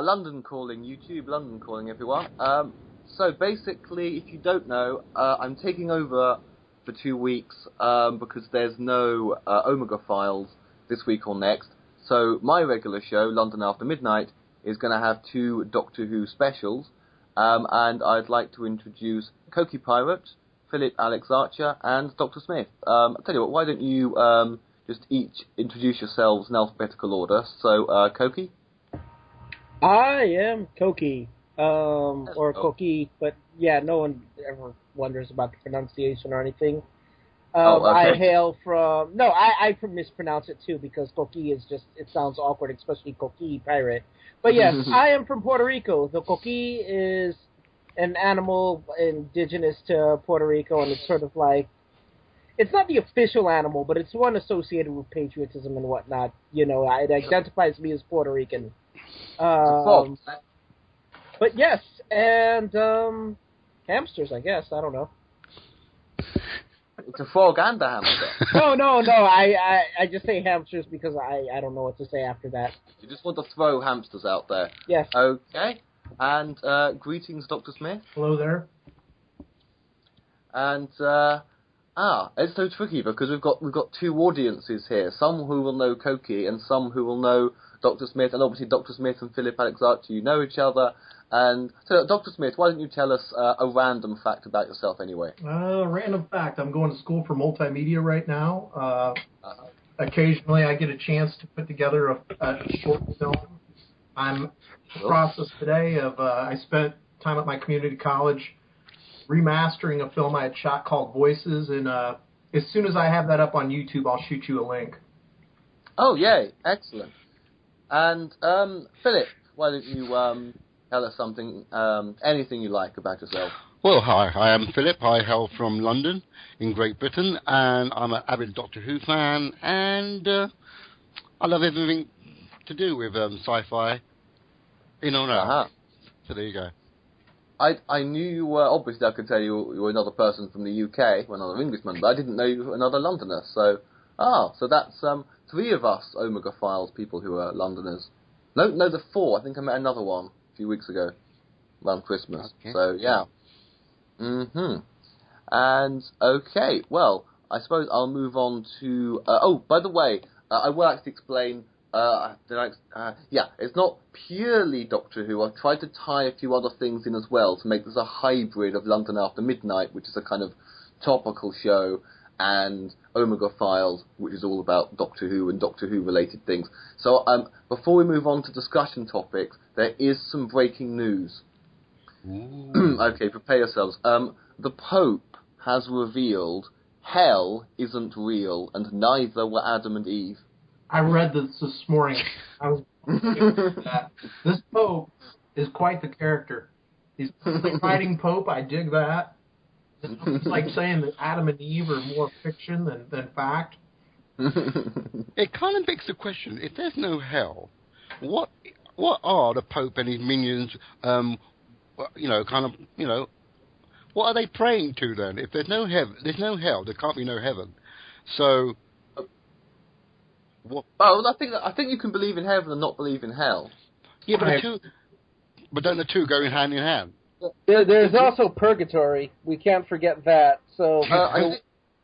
London calling, YouTube, London calling, everyone. So basically, if you don't know, I'm taking over for 2 weeks because there's no Omega Files this week or next. So my regular show, London After Midnight, is going to have 2 Doctor Who specials, and I'd like to introduce Coquipirate, Phillip, Alex Archer, and Dr. Smith. I'll tell you what, why don't you just each introduce yourselves in alphabetical order. So, Coqui? I am Coqui, or Coqui, but yeah, no one ever wonders about the pronunciation or anything. Okay. I hail from... No, I mispronounce it too, because Coqui is just... It sounds awkward, especially Coquipirate. But yes, I am from Puerto Rico. The Coqui is an animal indigenous to Puerto Rico, and it's sort of like... It's not the official animal, but it's one associated with patriotism and whatnot. You know, it identifies me as Puerto Rican. But yes, and hamsters, I guess. I don't know. It's a frog and a hamster. No. I just say hamsters because I don't know what to say after that. You just want to throw hamsters out there. Yes. Okay. And greetings, Dr. Smith. Hello there. And it's so tricky because we've got 2 audiences here. Some who will know Coqui and some who will know Dr. Smith, and obviously Dr. Smith and Phillip Alex Archer, you know each other. And so, Dr. Smith, why don't you tell us a random fact about yourself anyway? Random fact. I'm going to school for multimedia right now. Occasionally I get a chance to put together a short film. I'm in the process today of, I spent time at my community college remastering a film I had shot called Voices, and as soon as I have that up on YouTube, I'll shoot you a link. Oh, yay. Excellent. And, Phillip, why don't you tell us something, anything you like about yourself? Well, hi, I am Phillip. I hail from London in Great Britain, and I'm an avid Doctor Who fan, and I love everything to do with sci-fi. You know, so there you go. I knew you were, obviously I could tell you were another person from the UK, or another Englishman, but I didn't know you were another Londoner, so that's 3 of us Omega Files people who are Londoners. No, the 4, I think I met another one a few weeks ago, around Christmas, okay. So yeah. And, okay, well, I suppose I'll move on to, by the way, I will actually explain, it's not purely Doctor Who. I've tried to tie a few other things in as well to make this a hybrid of London After Midnight, which is a kind of topical show, and Omega Files, which is all about Doctor Who and Doctor Who related things. So before we move on to discussion topics, there is some breaking news. Okay, prepare yourselves. The Pope has revealed hell isn't real, and neither were Adam and Eve. I read this morning. I was that. This Pope is quite the character. He's a fighting Pope. I dig that. It's like saying that Adam and Eve are more fiction than fact. It kind of begs the question: if there's no hell, what are the Pope and his minions? What are they praying to then? If there's no heaven, there's no hell. There can't be no heaven. So. What? Oh, I think you can believe in heaven and not believe in hell. Yeah, but don't the two go hand in hand? There's also purgatory. We can't forget that. So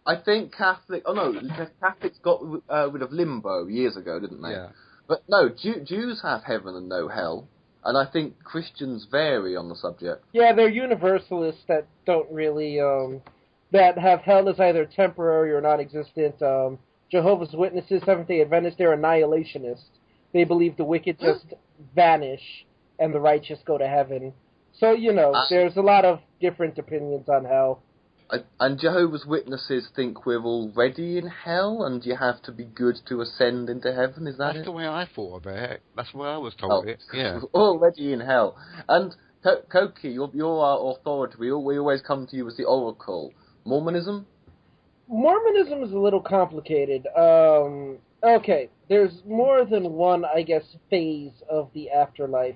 I think Catholics got rid of limbo years ago, didn't they? Yeah. But no, Jews have heaven and no hell, and I think Christians vary on the subject. Yeah, they're universalists that don't really that have hell as either temporary or non-existent. Jehovah's Witnesses, Seventh-day Adventists, they're annihilationists. They believe the wicked just vanish and the righteous go to heaven. So, there's a lot of different opinions on hell. And Jehovah's Witnesses think we're already in hell and you have to be good to ascend into heaven, is that That's it? the way I thought of it. That's the way I was told it, yeah. Already in hell. And, Coqui, you're our authority. We always come to you as the oracle. Mormonism? Mormonism is a little complicated. Okay, there's more than one, I guess, phase of the afterlife.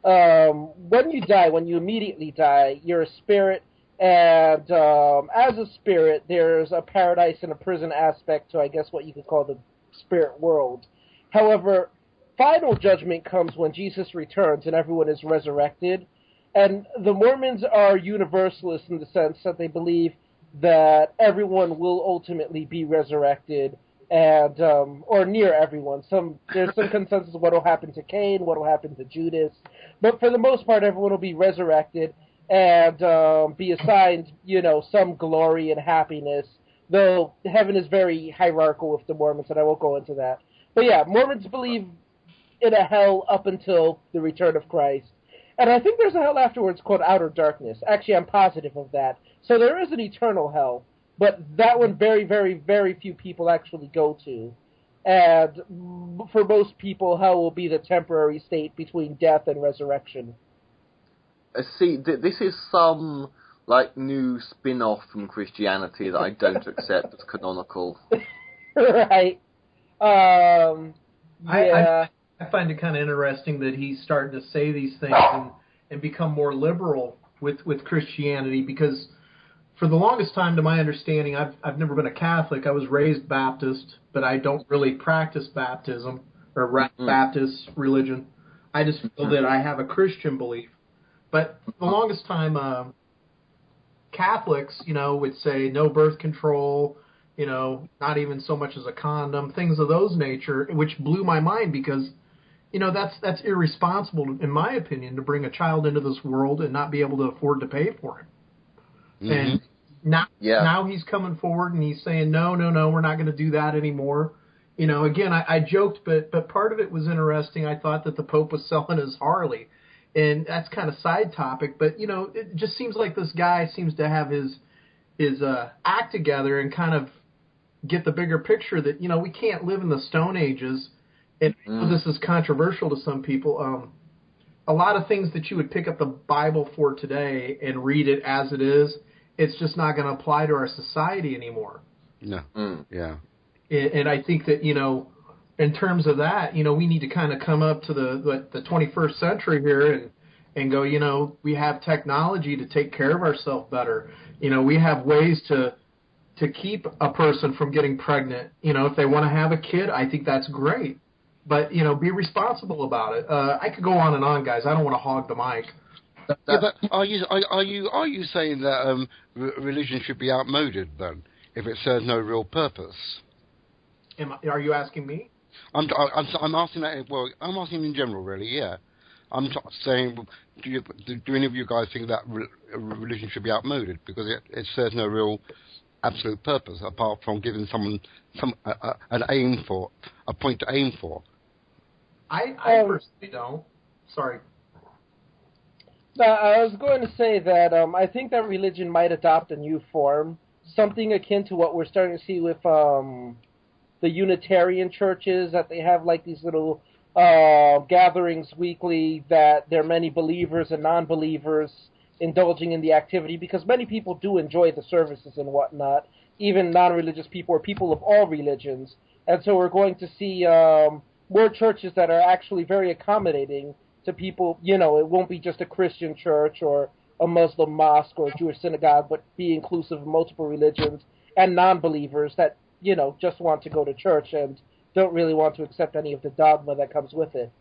When you die, when you immediately die, you're a spirit, and as a spirit, there's a paradise and a prison aspect to, I guess, what you could call the spirit world. However, final judgment comes when Jesus returns and everyone is resurrected. And the Mormons are universalists in the sense that they believe that everyone will ultimately be resurrected, and or near everyone. There's some consensus of what will happen to Cain, what will happen to Judas, but for the most part, everyone will be resurrected and be assigned, some glory and happiness. Though heaven is very hierarchical with the Mormons, and I won't go into that. But yeah, Mormons believe in a hell up until the return of Christ. And I think there's a hell afterwards called outer darkness. Actually, I'm positive of that. So there is an eternal hell, but that one very, very, very few people actually go to. And for most people, hell will be the temporary state between death and resurrection. See, this is some new spin-off from Christianity that I don't accept as canonical. Right. Yeah. I find it kind of interesting that he's starting to say these things and become more liberal with Christianity, because for the longest time, to my understanding, I've never been a Catholic. I was raised Baptist, but I don't really practice baptism or Baptist religion. I just feel that I have a Christian belief. But for the longest time, Catholics, would say no birth control, not even so much as a condom, things of those nature, which blew my mind because, that's irresponsible, in my opinion, to bring a child into this world and not be able to afford to pay for it. Mm-hmm. And now he's coming forward and he's saying, no, we're not going to do that anymore. Again, I joked, but part of it was interesting. I thought that the Pope was selling his Harley. And that's kind of side topic, but, it just seems like this guy seems to have his act together and kind of get the bigger picture that, we can't live in the Stone Ages. And this is controversial to some people. A lot of things that you would pick up the Bible for today and read it as it is, it's just not going to apply to our society anymore. No. Yeah. And I think that, in terms of that, we need to kind of come up to the 21st century here and go, we have technology to take care of ourselves better. We have ways to keep a person from getting pregnant. If they want to have a kid, I think that's great. But, be responsible about it. I could go on and on, guys. I don't want to hog the mic. Yeah, but are you saying that religion should be outmoded then, if it serves no real purpose? Are you asking me? I'm asking that. Well, I'm asking in general, really. Yeah, I'm saying, do any of you guys think that religion should be outmoded because it serves no real absolute purpose apart from giving someone an aim for a point to aim for? I personally don't. Sorry. No, I was going to say that I think that religion might adopt a new form, something akin to what we're starting to see with the Unitarian churches, that they have these little gatherings weekly that there are many believers and non-believers indulging in the activity, because many people do enjoy the services and whatnot, even non-religious people or people of all religions. And so we're going to see more churches that are actually very accommodating to people. It won't be just a Christian church or a Muslim mosque or a Jewish synagogue, but be inclusive of multiple religions and non-believers that, just want to go to church and don't really want to accept any of the dogma that comes with it.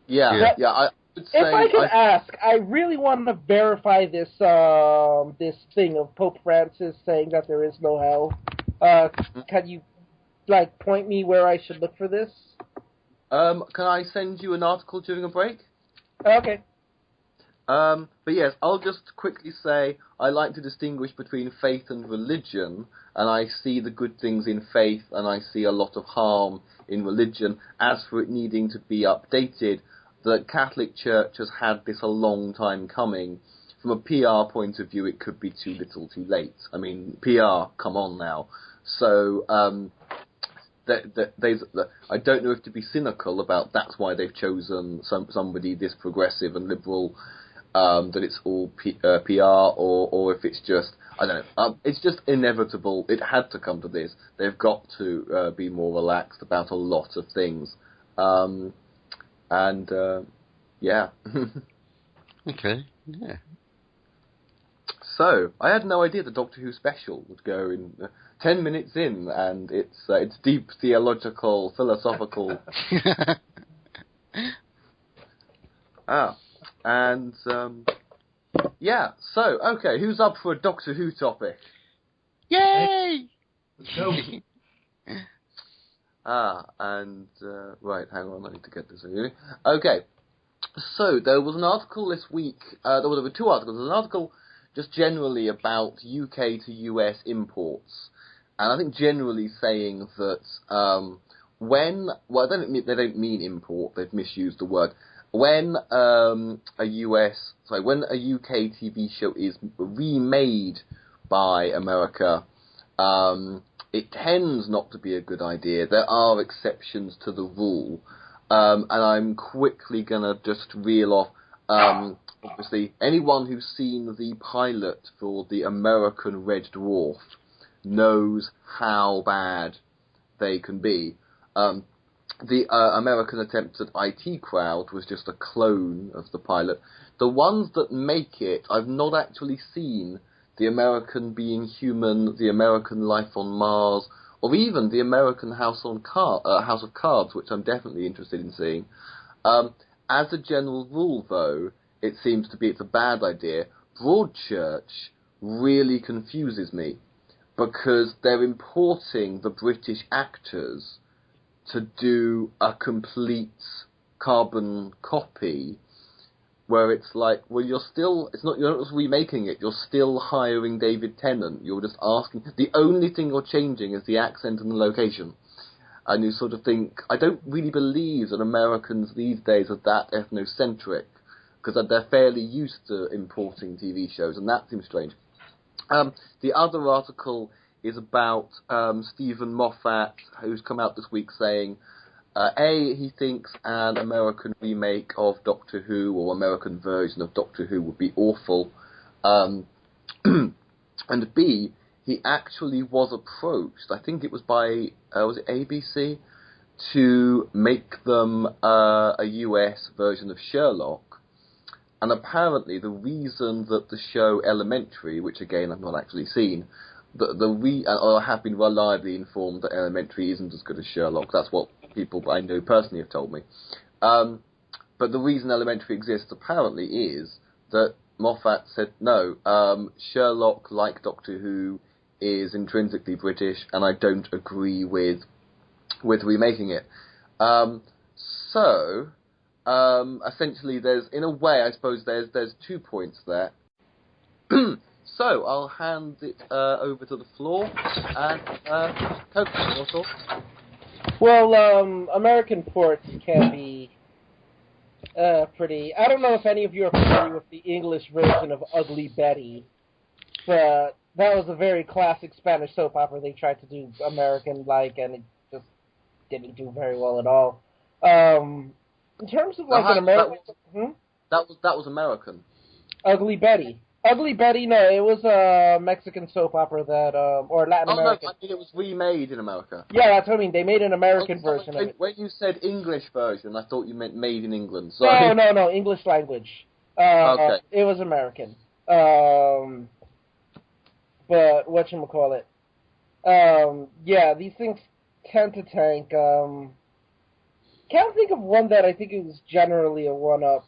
Yeah. I would say, if I could ask, I really want to verify this this thing of Pope Francis saying that there is no hell. Can you, point me where I should look for this? Can I send you an article during a break? Okay. But yes, I'll just quickly say I like to distinguish between faith and religion, and I see the good things in faith, and I see a lot of harm in religion. As for it needing to be updated, the Catholic Church has had this a long time coming. From a PR point of view, it could be too little too late. I mean, PR, come on now. So, I don't know if to be cynical about that's why they've chosen somebody this progressive and liberal, that it's all PR, or if it's just, I don't know, it's just inevitable. It had to come to this. They've got to be more relaxed about a lot of things. Yeah. Okay, yeah. So, I had no idea the Doctor Who special would go in 10 minutes in, and it's deep theological, philosophical. And, yeah, so, okay, who's up for a Doctor Who topic? Yay! Let's go. Right, hang on, I need to get this. Okay, so there was an article this week, there were two articles. There was an article just generally about UK to US imports, and I think generally saying that when they don't mean import, they've misused the word. When a UK TV show is remade by America, it tends not to be a good idea. There are exceptions to the rule, and I'm quickly gonna just reel off. Obviously, anyone who's seen the pilot for the American Red Dwarf knows how bad they can be. The American attempt at IT Crowd was just a clone of the pilot. The ones that make it, I've not actually seen the American Being Human, the American Life on Mars, or even the American House of Cards, which I'm definitely interested in seeing. As a general rule, though, it seems to be it's a bad idea. Broadchurch really confuses me, because they're importing the British actors to do a complete carbon copy, where it's like, well, you're not just remaking it, you're still hiring David Tennant, you're just asking, the only thing you're changing is the accent and the location. And you sort of think, I don't really believe that Americans these days are that ethnocentric, because they're fairly used to importing TV shows, and that seems strange. The other article is about Stephen Moffat, who's come out this week saying, he thinks an American remake of Doctor Who, or American version of Doctor Who, would be awful. And B, he actually was approached, I think it was by, was it ABC, to make them a US version of Sherlock. And apparently the reason that the show Elementary, which again I've not actually seen, I have been reliably informed that Elementary isn't as good as Sherlock. That's what people I know personally have told me. But the reason Elementary exists apparently is that Moffat said, no, Sherlock, like Doctor Who, is intrinsically British, and I don't agree with remaking it. Essentially, in a way, I suppose there's 2 points there. So, I'll hand it over to the floor, and Coco, your thoughts? Well, American ports can be pretty... I don't know if any of you are familiar with the English version of Ugly Betty, but that was a very classic Spanish soap opera they tried to do American-like, and it just didn't do very well at all. In terms of like an American... That was American. Ugly Betty. Ugly Betty, no, it was a Mexican soap opera that, or Latin American. No, I mean it was remade in America. Yeah, that's what I mean. They made an American version of it. When you said English version, I thought you meant made in England. Sorry. No, English language. Okay. It was American. But whatchamacallit. Yeah, these things tend to tank. Can't think of one that I think is generally a one-up.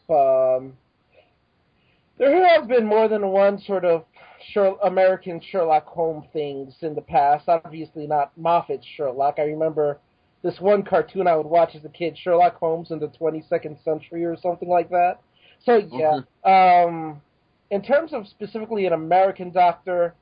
There has been more than one sort of American Sherlock Holmes things in the past. Obviously not Moffat's Sherlock. I remember this one cartoon I would watch as a kid, Sherlock Holmes in the 22nd Century or something like that. So, yeah. Mm-hmm. In terms of specifically an American Doctor,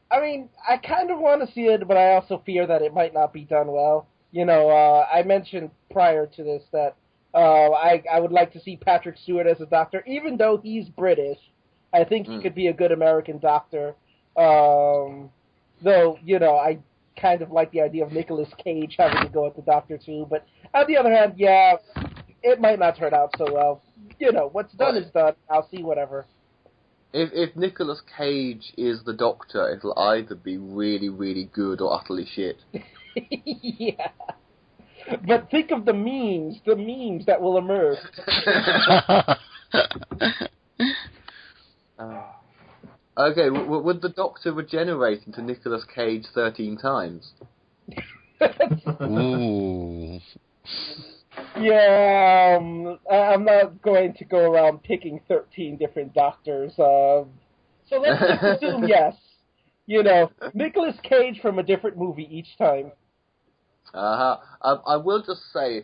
I mean, I kind of want to see it, but I also fear that it might not be done well. You know, I mentioned prior to this that I would like to see Patrick Stewart as a Doctor, even though he's British. I think he could be a good American Doctor. Though, you know, I kind of like the idea of Nicolas Cage having to go at the Doctor too. But on the other hand, yeah, it might not turn out so well. You know, what's done is done. I'll see whatever. If Nicolas Cage is the Doctor, it'll either be really, really good or utterly shit. Yeah. But think of the memes that will emerge. Okay, would the Doctor regenerate into Nicolas Cage 13 times? Ooh. Yeah, I'm not going to go around picking 13 different doctors. So let's just assume yes. Nicolas Cage from a different movie each time. I will just say,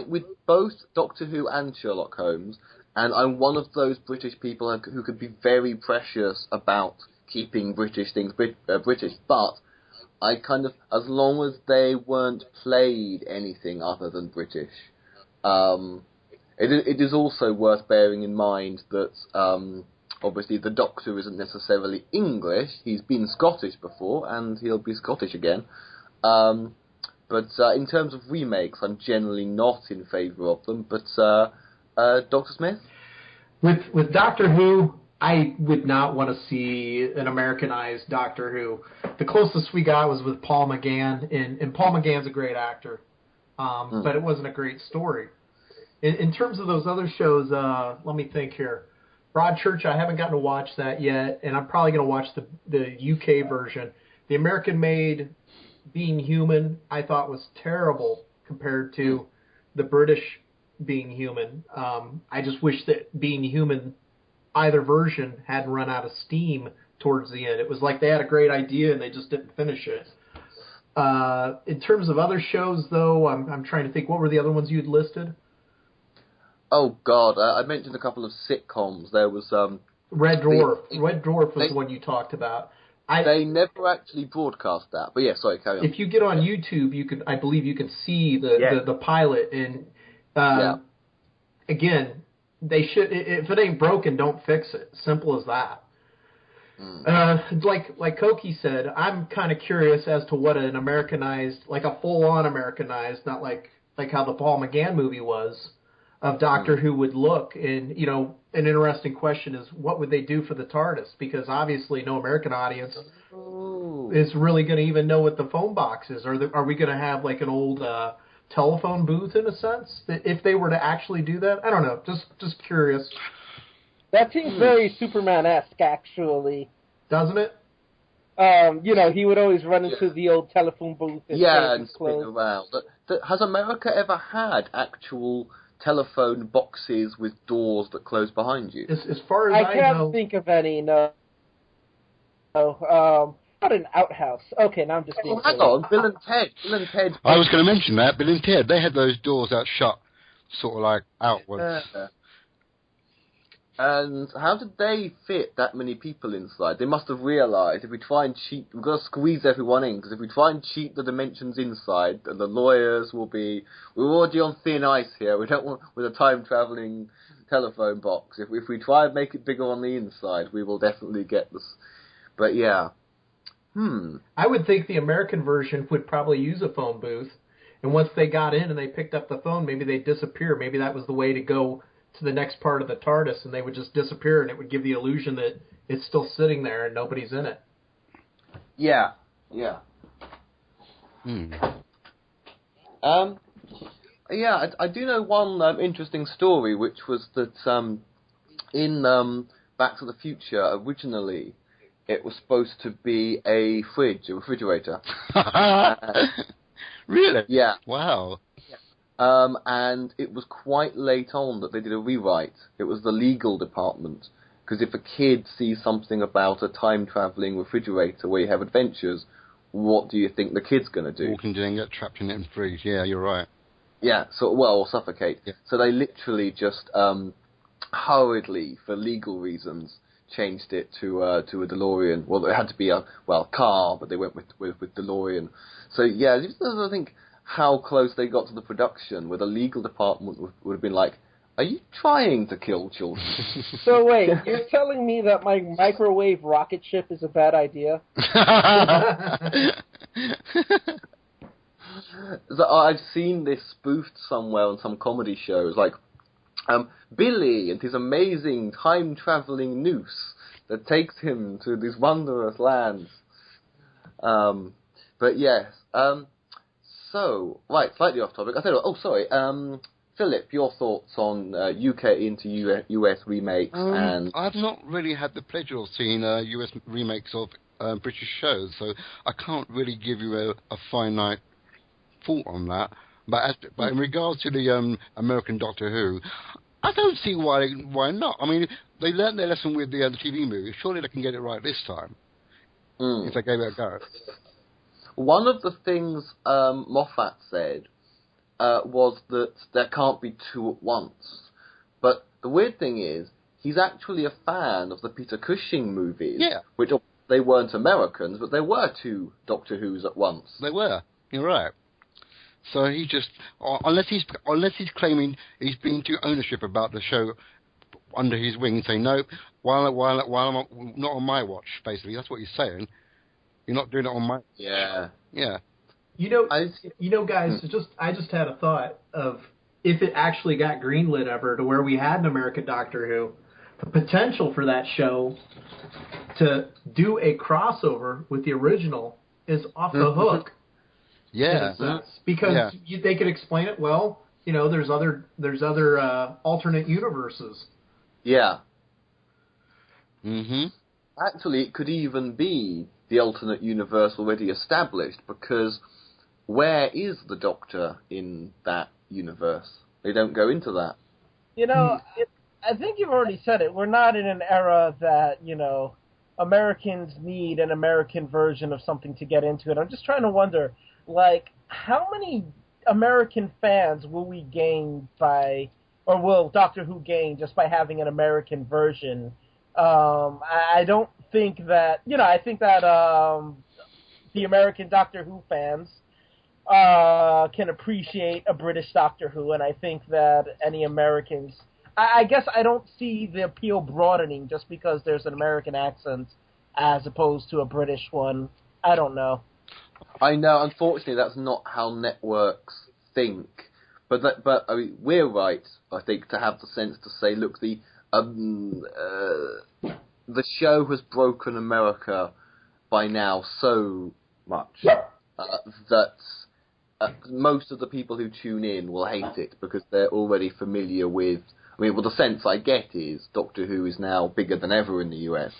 with both Doctor Who and Sherlock Holmes, and I'm one of those British people who could be very precious about keeping British things British, but I kind of, as long as they weren't played anything other than British, it is also worth bearing in mind that obviously the Doctor isn't necessarily English. He's been Scottish before, and he'll be Scottish again. But in terms of remakes, I'm generally not in favour of them. But Dr. Smith? With Doctor Who, I would not want to see an Americanized Doctor Who. The closest we got was with Paul McGann, and Paul McGann's a great actor, but it wasn't a great story. In terms of those other shows, let me think here. Broadchurch, I haven't gotten to watch that yet, and I'm probably going to watch the UK version. The American-made Being Human, I thought was terrible compared to the British Being Human. I just wish that Being Human, either version, hadn't run out of steam towards the end. It was like they had a great idea and they just didn't finish it. In terms of other shows, though, I'm trying to think. What were the other ones you'd listed? Oh, God. I mentioned a couple of sitcoms. There was... Red Dwarf. Red Dwarf was the one you talked about. They never actually broadcast that. But yeah, sorry, carry on. If you get on YouTube, I believe you can see the pilot. And again, they should. If it ain't broken, don't fix it. Simple as that. Like Koki said, I'm kind of curious as to what an Americanized, like a full-on Americanized, not like how the Paul McGann movie was, of Doctor Who would look. And, an interesting question is, what would they do for the TARDIS? Because obviously no American audience is really going to even know what the phone box is. Are we going to have like an old telephone booth in a sense, if they were to actually do that? I don't know. Just curious. That seems very Superman-esque, actually. Doesn't it? He would always run into the old telephone booth and spin around. Has America ever had actual telephone boxes with doors that close behind you? As far as I can't think of any. No. Not an outhouse. Okay, now I'm just being hang on, Bill and Ted. I was going to mention that. Bill and Ted, they had those doors that shut, sort of like outwards. And how did they fit that many people inside? They must have realised if we try and cheat, we've got to squeeze everyone in, because if we try and cheat the dimensions inside, the lawyers will be... We're already on thin ice here. We don't want... With a time-travelling telephone box. If we try and make it bigger on the inside, we will definitely get this. But yeah. I would think the American version would probably use a phone booth, and once they got in and they picked up the phone, maybe they'd disappear. Maybe that was the way to go to the next part of the TARDIS, and they would just disappear, and it would give the illusion that it's still sitting there and nobody's in it. Yeah. I do know one interesting story, which was that in Back to the Future, originally, it was supposed to be a refrigerator. Really? Yeah. Wow. And it was quite late on that they did a rewrite. It was the legal department. Because if a kid sees something about a time-travelling refrigerator where you have adventures, what do you think the kid's going to do? Walk into it and get trapped in it and freeze. Yeah, you're right. Yeah, or suffocate. Yeah. So they literally just hurriedly, for legal reasons, changed it to a DeLorean. Well, it had to be a car, but they went with DeLorean. So yeah, I think how close they got to the production, where the legal department would have been like, "Are you trying to kill children?" So wait, you're telling me that my microwave rocket ship is a bad idea? So I've seen this spoofed somewhere on some comedy shows, like Billy and his amazing time-traveling noose that takes him to these wondrous lands. But yes. So, right, slightly off topic. I tell you what, Philip, your thoughts on UK into US remakes and... I've not really had the pleasure of seeing US remakes of British shows, so I can't really give you a finite thought on that. But in regards to the American Doctor Who, I don't see why not. I mean, they learned their lesson with the TV movie. Surely they can get it right this time if they gave it a go. One of the things Moffat said was that there can't be two at once. But the weird thing is, he's actually a fan of the Peter Cushing movies, which they weren't Americans, but there were two Doctor Who's at once. They were. You're right. So he just, unless he's claiming he's been to ownership about the show under his wing, saying no, while I'm not on my watch. Basically, that's what he's saying. You're not doing it on my. Yeah. You know, guys. I just had a thought of if it actually got greenlit ever to where we had an American Doctor Who, the potential for that show to do a crossover with the original is off the hook. Yeah, because they could explain it well. You know, there's other alternate universes. Yeah. Mm-hmm. Actually, it could even be the alternate universe already established, because where is the Doctor in that universe? They don't go into that. You know, I think you've already said it. We're not in an era that, you know, Americans need an American version of something to get into it. I'm just trying to wonder, like, how many American fans will we gain by, or will Doctor Who gain just by having an American version? I don't think that, you know, I think that the American Doctor Who fans can appreciate a British Doctor Who, and I think that any Americans, I guess I don't see the appeal broadening just because there's an American accent as opposed to a British one. I don't know. I know, unfortunately, that's not how networks think. But I mean, we're right, I think, to have the sense to say, look, the show has broken America by now so much that most of the people who tune in will hate it because they're already familiar with. I mean, well, the sense I get is Doctor Who is now bigger than ever in the US.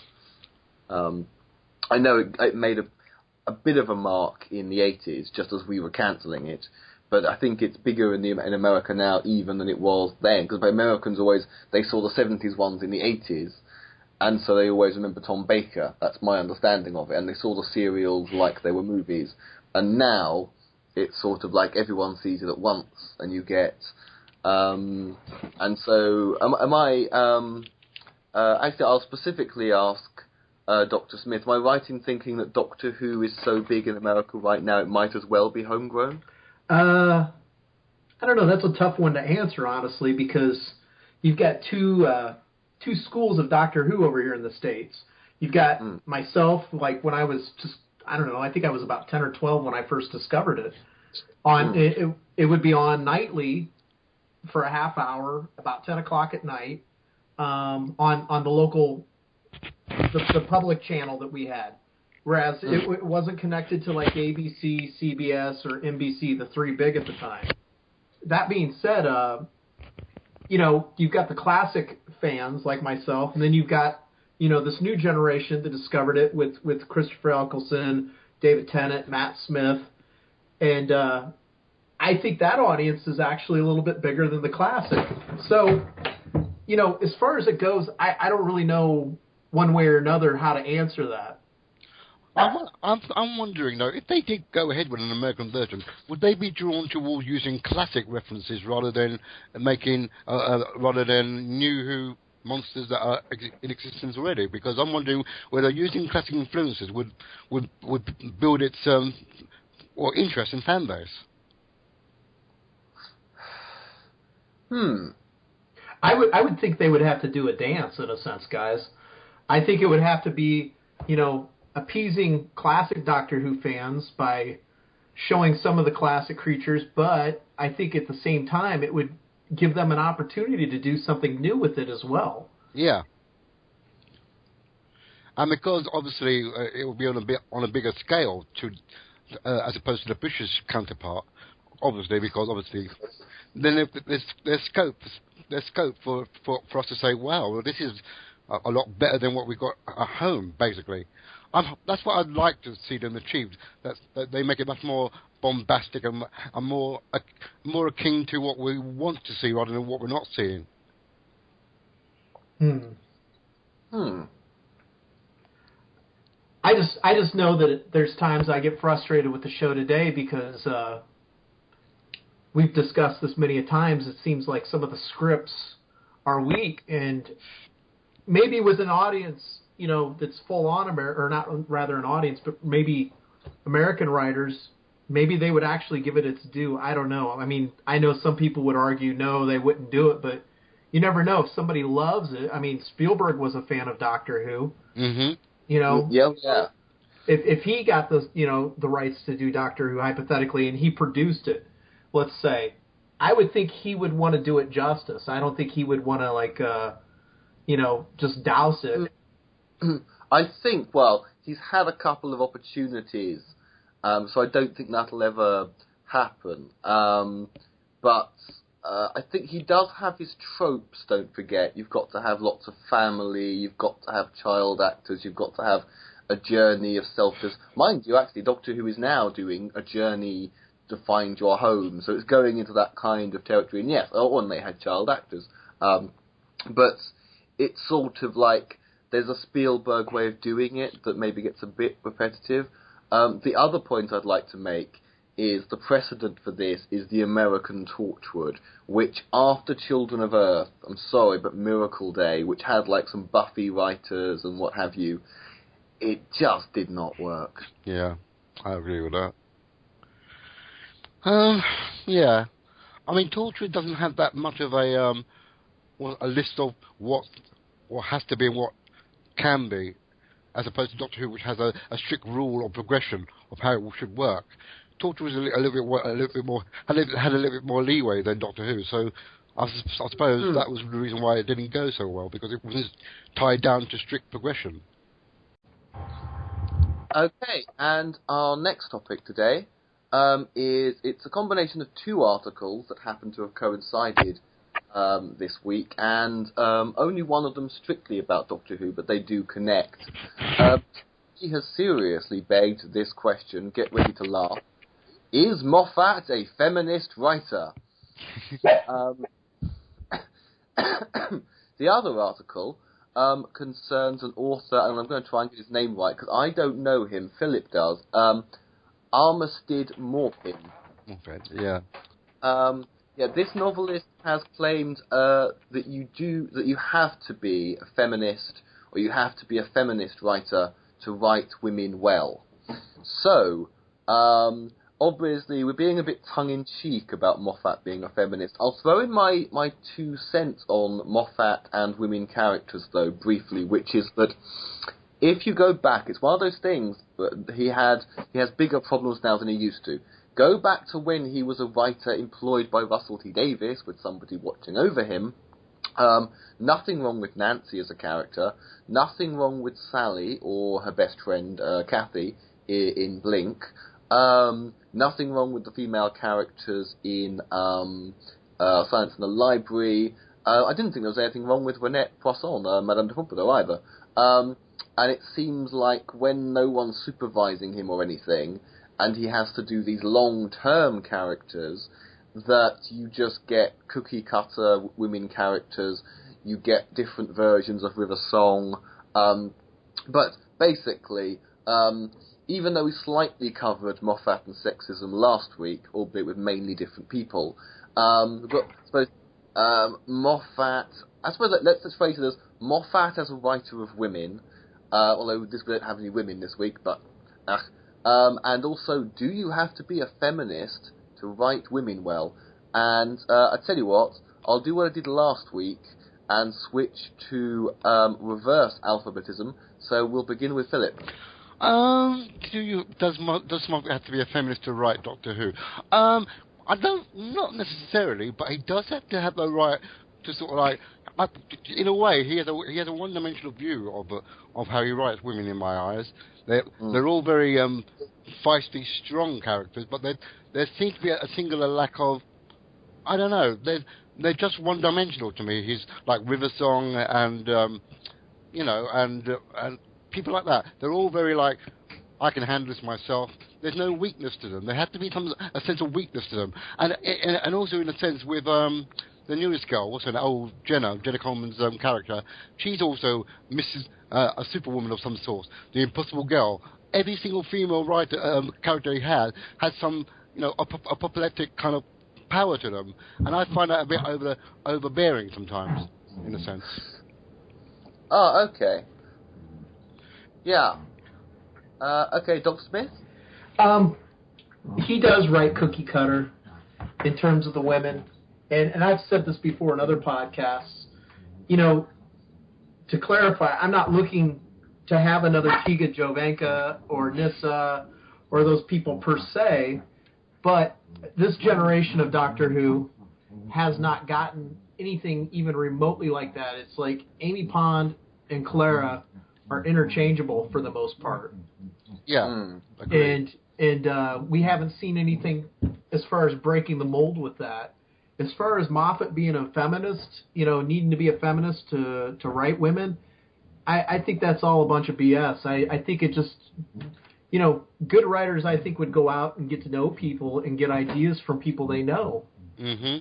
I know it made a bit of a mark in the 80s, just as we were cancelling it, but I think it's bigger in America now even than it was then, because Americans they saw the 70s ones in the 80s, and so they always remember Tom Baker. That's my understanding of it, and they saw the serials like they were movies, and now it's sort of like everyone sees it at once, and you get... and so, actually, I'll specifically ask Dr. Smith, am I right in thinking that Doctor Who is so big in America right now it might as well be homegrown? I don't know. That's a tough one to answer, honestly, because you've got two schools of Doctor Who over here in the States. You've got myself, like when I was just, I don't know, I think I was about 10 or 12 when I first discovered it. It would be on nightly for a half hour, about 10 o'clock at night, on the local, the public channel that we had. Whereas it wasn't connected to like ABC, CBS, or NBC, the three big at the time. That being said, you know, you've got the classic fans like myself, and then you've got, you know, this new generation that discovered it with Christopher Eccleston, David Tennant, Matt Smith, and I think that audience is actually a little bit bigger than the classic. So, you know, as far as it goes, I don't really know one way or another how to answer that. I'm wondering though, if they did go ahead with an American version, would they be drawn towards using classic references rather than new Who monsters that are in existence already? Because I'm wondering whether using classic influences would build its interest in fan base. I would think they would have to do a dance in a sense, guys. I think it would have to be, you know, appeasing classic Doctor Who fans by showing some of the classic creatures, but I think at the same time it would give them an opportunity to do something new with it as well. Yeah. And because obviously it will be on a bigger scale to as opposed to the British counterpart, obviously, because then there's scope for us to say, wow, well, this is a lot better than what we got at home, basically. that's what I'd like to see them achieve. That they make it much more bombastic and more akin to what we want to see rather than what we're not seeing. I just know that there's times I get frustrated with the show today because we've discussed this many a times. It seems like some of the scripts are weak, and maybe with an audience, that's full on or not rather an audience, but maybe American writers, maybe they would actually give it its due. I don't know. I mean, I know some people would argue no, they wouldn't do it, but you never know if somebody loves it. I mean, Spielberg was a fan of Doctor Who. Mm-hmm. Yeah. If he got the rights to do Doctor Who hypothetically, and he produced it, let's say, I would think he would want to do it justice. I don't think he would want to just douse it. I think, well, he's had a couple of opportunities, so I don't think that'll ever happen. But I think he does have his tropes, don't forget. You've got to have lots of family, you've got to have child actors, you've got to have a journey of mind you, actually, Doctor Who is now doing a journey to find your home, so it's going into that kind of territory. And yes, when they had child actors. But it's sort of like there's a Spielberg way of doing it that maybe gets a bit repetitive. The other point I'd like to make is the precedent for this is the American Torchwood, which after Children of Earth, I'm sorry, but Miracle Day, which had like some Buffy writers and what have you, it just did not work. Yeah, I agree with that. Yeah. I mean, Torchwood doesn't have that much of a list of what has to be and what can be, as opposed to Doctor Who, which has a strict rule or progression of how it should work. Torchwood was a little bit more had a little bit more leeway than Doctor Who, so I suppose that was the reason why it didn't go so well, because it wasn't tied down to strict progression. Okay, and our next topic today it's a combination of two articles that happen to have coincided this week, and only one of them strictly about Doctor Who, but they do connect. He has seriously begged this question, get ready to laugh. Is Moffat a feminist writer? The other article concerns an author, and I'm going to try and get his name right, because I don't know him, Phillip does, Armistead Maupin. Yeah. This novelist has claimed that you have to be a feminist, or you have to be a feminist writer to write women well. So, obviously, we're being a bit tongue-in-cheek about Moffat being a feminist. I'll throw in my 2 cents on Moffat and women characters, though, briefly, which is that if you go back, it's one of those things that he has bigger problems now than he used to. Go back to when he was a writer employed by Russell T Davies with somebody watching over him. Nothing wrong with Nancy as a character. Nothing wrong with Sally or her best friend Kathy in Blink. Nothing wrong with the female characters in Silence in the Library. I didn't think there was anything wrong with Renette Poisson, Madame de Pompadour either. And it seems like when no one's supervising him or anything, and he has to do these long-term characters, that you just get cookie-cutter women characters, you get different versions of River Song. But basically, even though we slightly covered Moffat and sexism last week, albeit with mainly different people, Moffat, let's phrase it as Moffat as a writer of women, although we don't have any women this week, but and also, do you have to be a feminist to write women well? And I tell you what, I'll do what I did last week and switch to reverse alphabetism. So we'll begin with Philip. Does Moffat have to be a feminist to write Doctor Who? Not necessarily, but he does have to have the right to sort of like, in a way, he has a one-dimensional view of how he writes women. In my eyes, they're all very feisty, strong characters, but there seems to be a singular lack of, I don't know, they're just one-dimensional to me. He's like River Song and people like that. They're all very like, I can handle this myself. There's no weakness to them. There has to be a sense of weakness to them, and also in a sense with the newest girl, what's her name? Oh, Jenna Coleman's character. She's also a superwoman of some sort. The Impossible Girl. Every single female writer character he has some, apoplectic kind of power to them, and I find that a bit overbearing sometimes, in a sense. Oh, okay. Yeah. Okay, Dr. Smith? He does write cookie cutter in terms of the women, and I've said this before in other podcasts. To clarify, I'm not looking to have another Tiga Jovanka or Nissa or those people per se, but this generation of Doctor Who has not gotten anything even remotely like that. It's like Amy Pond and Clara are interchangeable for the most part. Yeah. And we haven't seen anything as far as breaking the mold with that. As far as Moffat being a feminist, needing to be a feminist to write women, I think that's all a bunch of BS. I think it just, good writers, I think, would go out and get to know people and get ideas from people they know. Mm-hmm.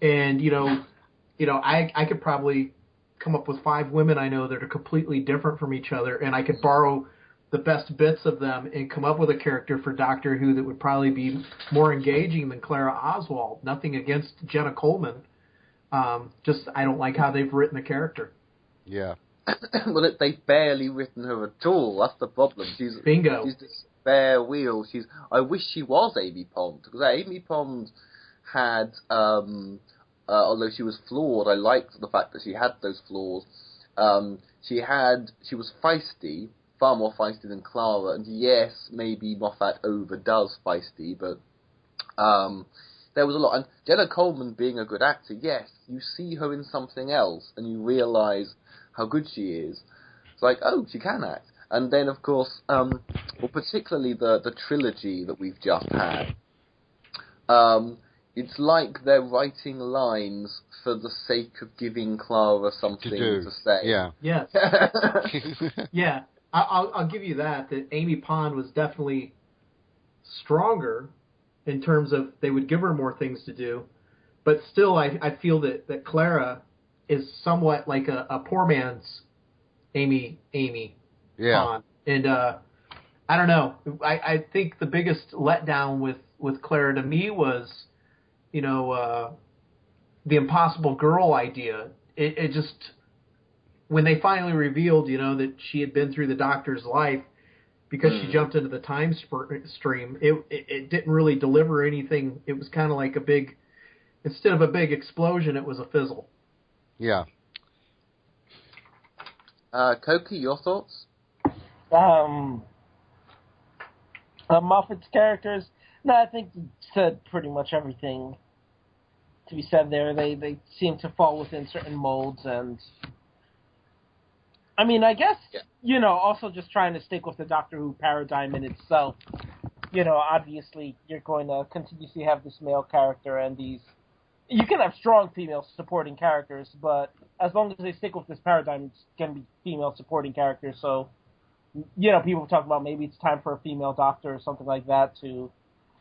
And, I could probably come up with 5 women I know that are completely different from each other, and I could borrow the best bits of them and come up with a character for Doctor Who that would probably be more engaging than Clara Oswald. Nothing against Jenna Coleman. Just I don't like how they've written the character. Yeah. Well, they've barely written her at all. That's the problem. Bingo. She's this spare wheel. I wish she was Amy Pond, because Amy Pond had, although she was flawed, I liked the fact that she had those flaws. She was feisty, far more feisty than Clara, and yes, maybe Moffat overdoes feisty, but there was a lot. And Jenna Coleman being a good actor, yes, you see her in something else, and you realise how good she is. It's like, oh, she can act. And then, of course, particularly the trilogy that we've just had, it's like they're writing lines for the sake of giving Clara something to say. Yeah. Yes. Yeah. I'll give you that Amy Pond was definitely stronger in terms of they would give her more things to do, but still I feel that Clara is somewhat like a poor man's Amy Pond. And I don't know. I think the biggest letdown with Clara to me was, the Impossible Girl idea. It just, when they finally revealed, that she had been through the Doctor's life because she jumped into the time stream, it didn't really deliver anything. It was kind of like instead of a big explosion, it was a fizzle. Yeah. Koki, your thoughts? Moffat's characters, no, I think you said pretty much everything to be said there. They seem to fall within certain molds, and I mean, I guess, also just trying to stick with the Doctor Who paradigm in itself. Obviously, you're going to continuously have this male character and these. You can have strong female supporting characters, but as long as they stick with this paradigm, it's going to be female supporting characters. So, people talk about maybe it's time for a female Doctor or something like that too.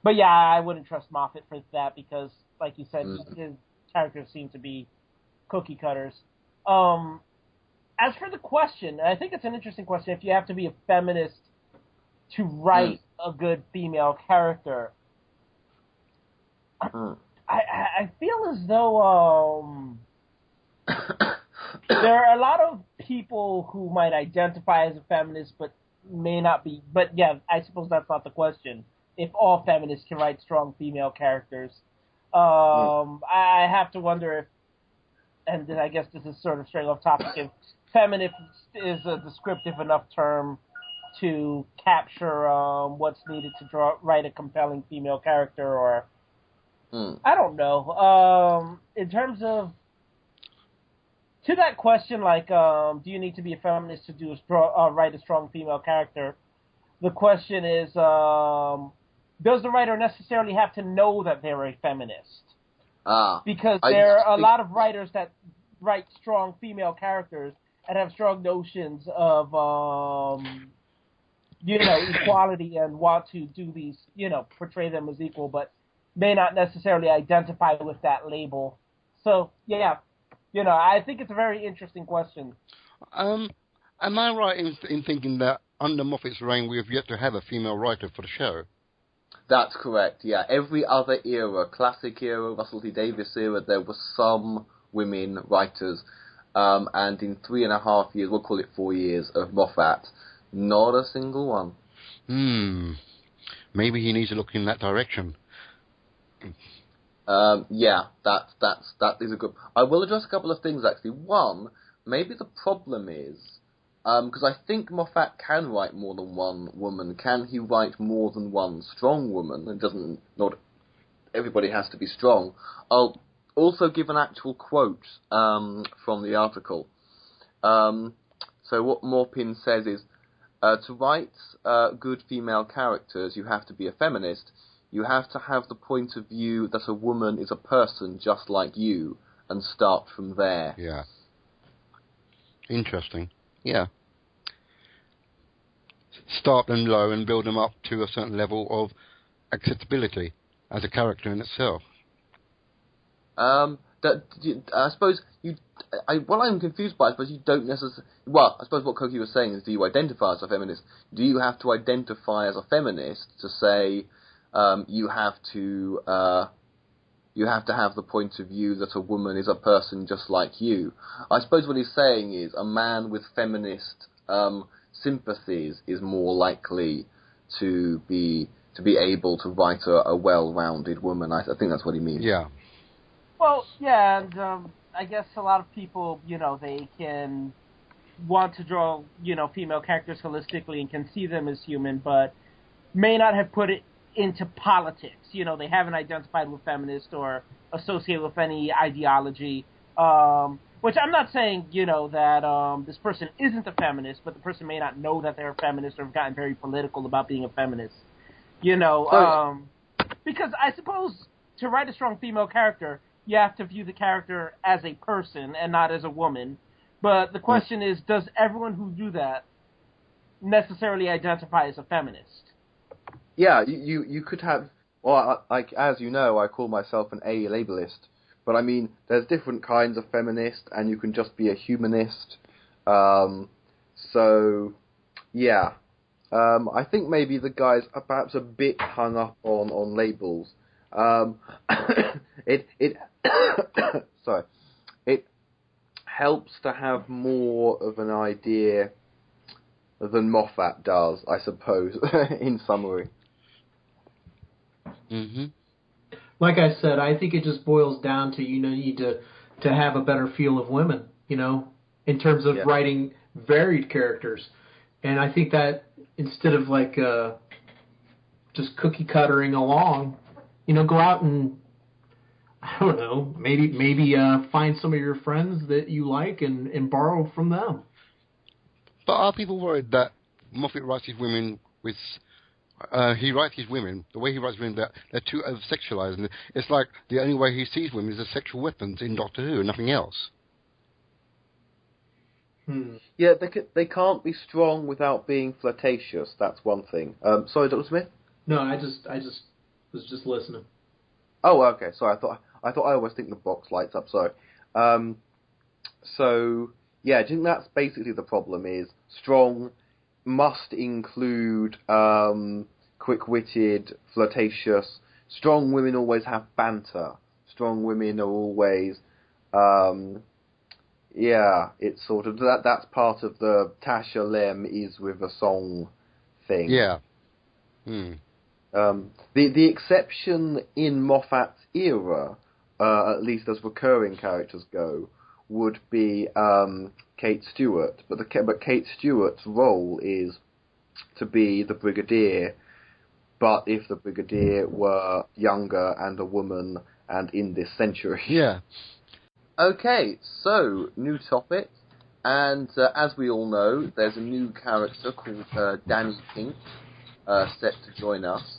But yeah, I wouldn't trust Moffat for that because, like you said, his characters seem to be cookie cutters. As for the question, I think it's an interesting question. If you have to be a feminist to write a good female character, I feel as though there are a lot of people who might identify as a feminist but may not be. But yeah, I suppose that's not the question. If all feminists can write strong female characters, I have to wonder if, and I guess this is sort of straight off topic, if feminist is a descriptive enough term to capture what's needed to write a compelling female character, or I don't know. In terms of, to that question, like, do you need to be a feminist to write a strong female character? The question is, does the writer necessarily have to know that they're a feminist? Because there are a lot of writers that write strong female characters and have strong notions of, equality and want to do these, portray them as equal, but may not necessarily identify with that label. So, yeah, I think it's a very interesting question. Am I right in thinking that under Moffat's reign we have yet to have a female writer for the show? That's correct, yeah. Every other era, classic era, Russell T Davies era, there were some women writers. And in 3.5 years, we'll call it 4 years, of Moffat, not a single one. Maybe he needs to look in that direction. Yeah, that is a good... I will address a couple of things, actually. One, maybe the problem is, because I think Moffat can write more than one woman. Can he write more than one strong woman? Not everybody has to be strong. I'll also give an actual quote from the article. So what Morpin says is, to write good female characters, you have to be a feminist. You have to have the point of view that a woman is a person just like you, and start from there. Yeah. Interesting. Yeah. Start them low and build them up to a certain level of acceptability as a character in itself. I suppose what I'm confused by, I suppose you don't necessarily... Well, I suppose what Koki was saying is, do you identify as a feminist? Do you have to identify as a feminist to say you have to have the point of view that a woman is a person just like you? I suppose what he's saying is a man with feminist sympathies is more likely to be able to write a well-rounded woman. I think that's what he means. Yeah. Well, yeah, and I guess a lot of people, they can want to draw, female characters holistically and can see them as human, but may not have put it into politics. They haven't identified with feminist or associated with any ideology, which I'm not saying, that this person isn't a feminist, but the person may not know that they're a feminist or have gotten very political about being a feminist. Because I suppose to write a strong female character, you have to view the character as a person and not as a woman. But the question is, does everyone who do that necessarily identify as a feminist? Yeah, you could have... Well, as you know, I call myself an A-labelist. But I mean, there's different kinds of feminist, and you can just be a humanist. So, yeah. I think maybe the guys are perhaps a bit hung up on labels. Sorry. It helps to have more of an idea than Moffat does, I suppose, in summary. Mm-hmm. Like I said, I think it just boils down to you need to have a better feel of women, in terms of writing varied characters. And I think that instead of just cookie cuttering along, go out and, I don't know, maybe find some of your friends that you like and borrow from them. But are people worried that Moffat writes his women with... he writes his women, the way he writes women, that they're too over-sexualized. And it's like the only way he sees women is as sexual weapons in Doctor Who and nothing else. Yeah, they can't be strong without being flirtatious. That's one thing. Sorry, Dr. Smith? No, I just was just listening. Oh, okay. Sorry, I thought I always think the box lights up. Sorry. So yeah, I think that's basically the problem. Is strong must include quick-witted, flirtatious. Strong women always have banter. Strong women are always, it's sort of that's part of the Tasha Lem is with a song thing. Yeah. The exception in Moffat's era, at least as recurring characters go, would be Kate Stewart, but Kate Stewart's role is to be the Brigadier, but if the Brigadier were younger and a woman and in this century. Yeah. Okay, so, new topic, and as we all know, there's a new character called Danny Pink, set to join us,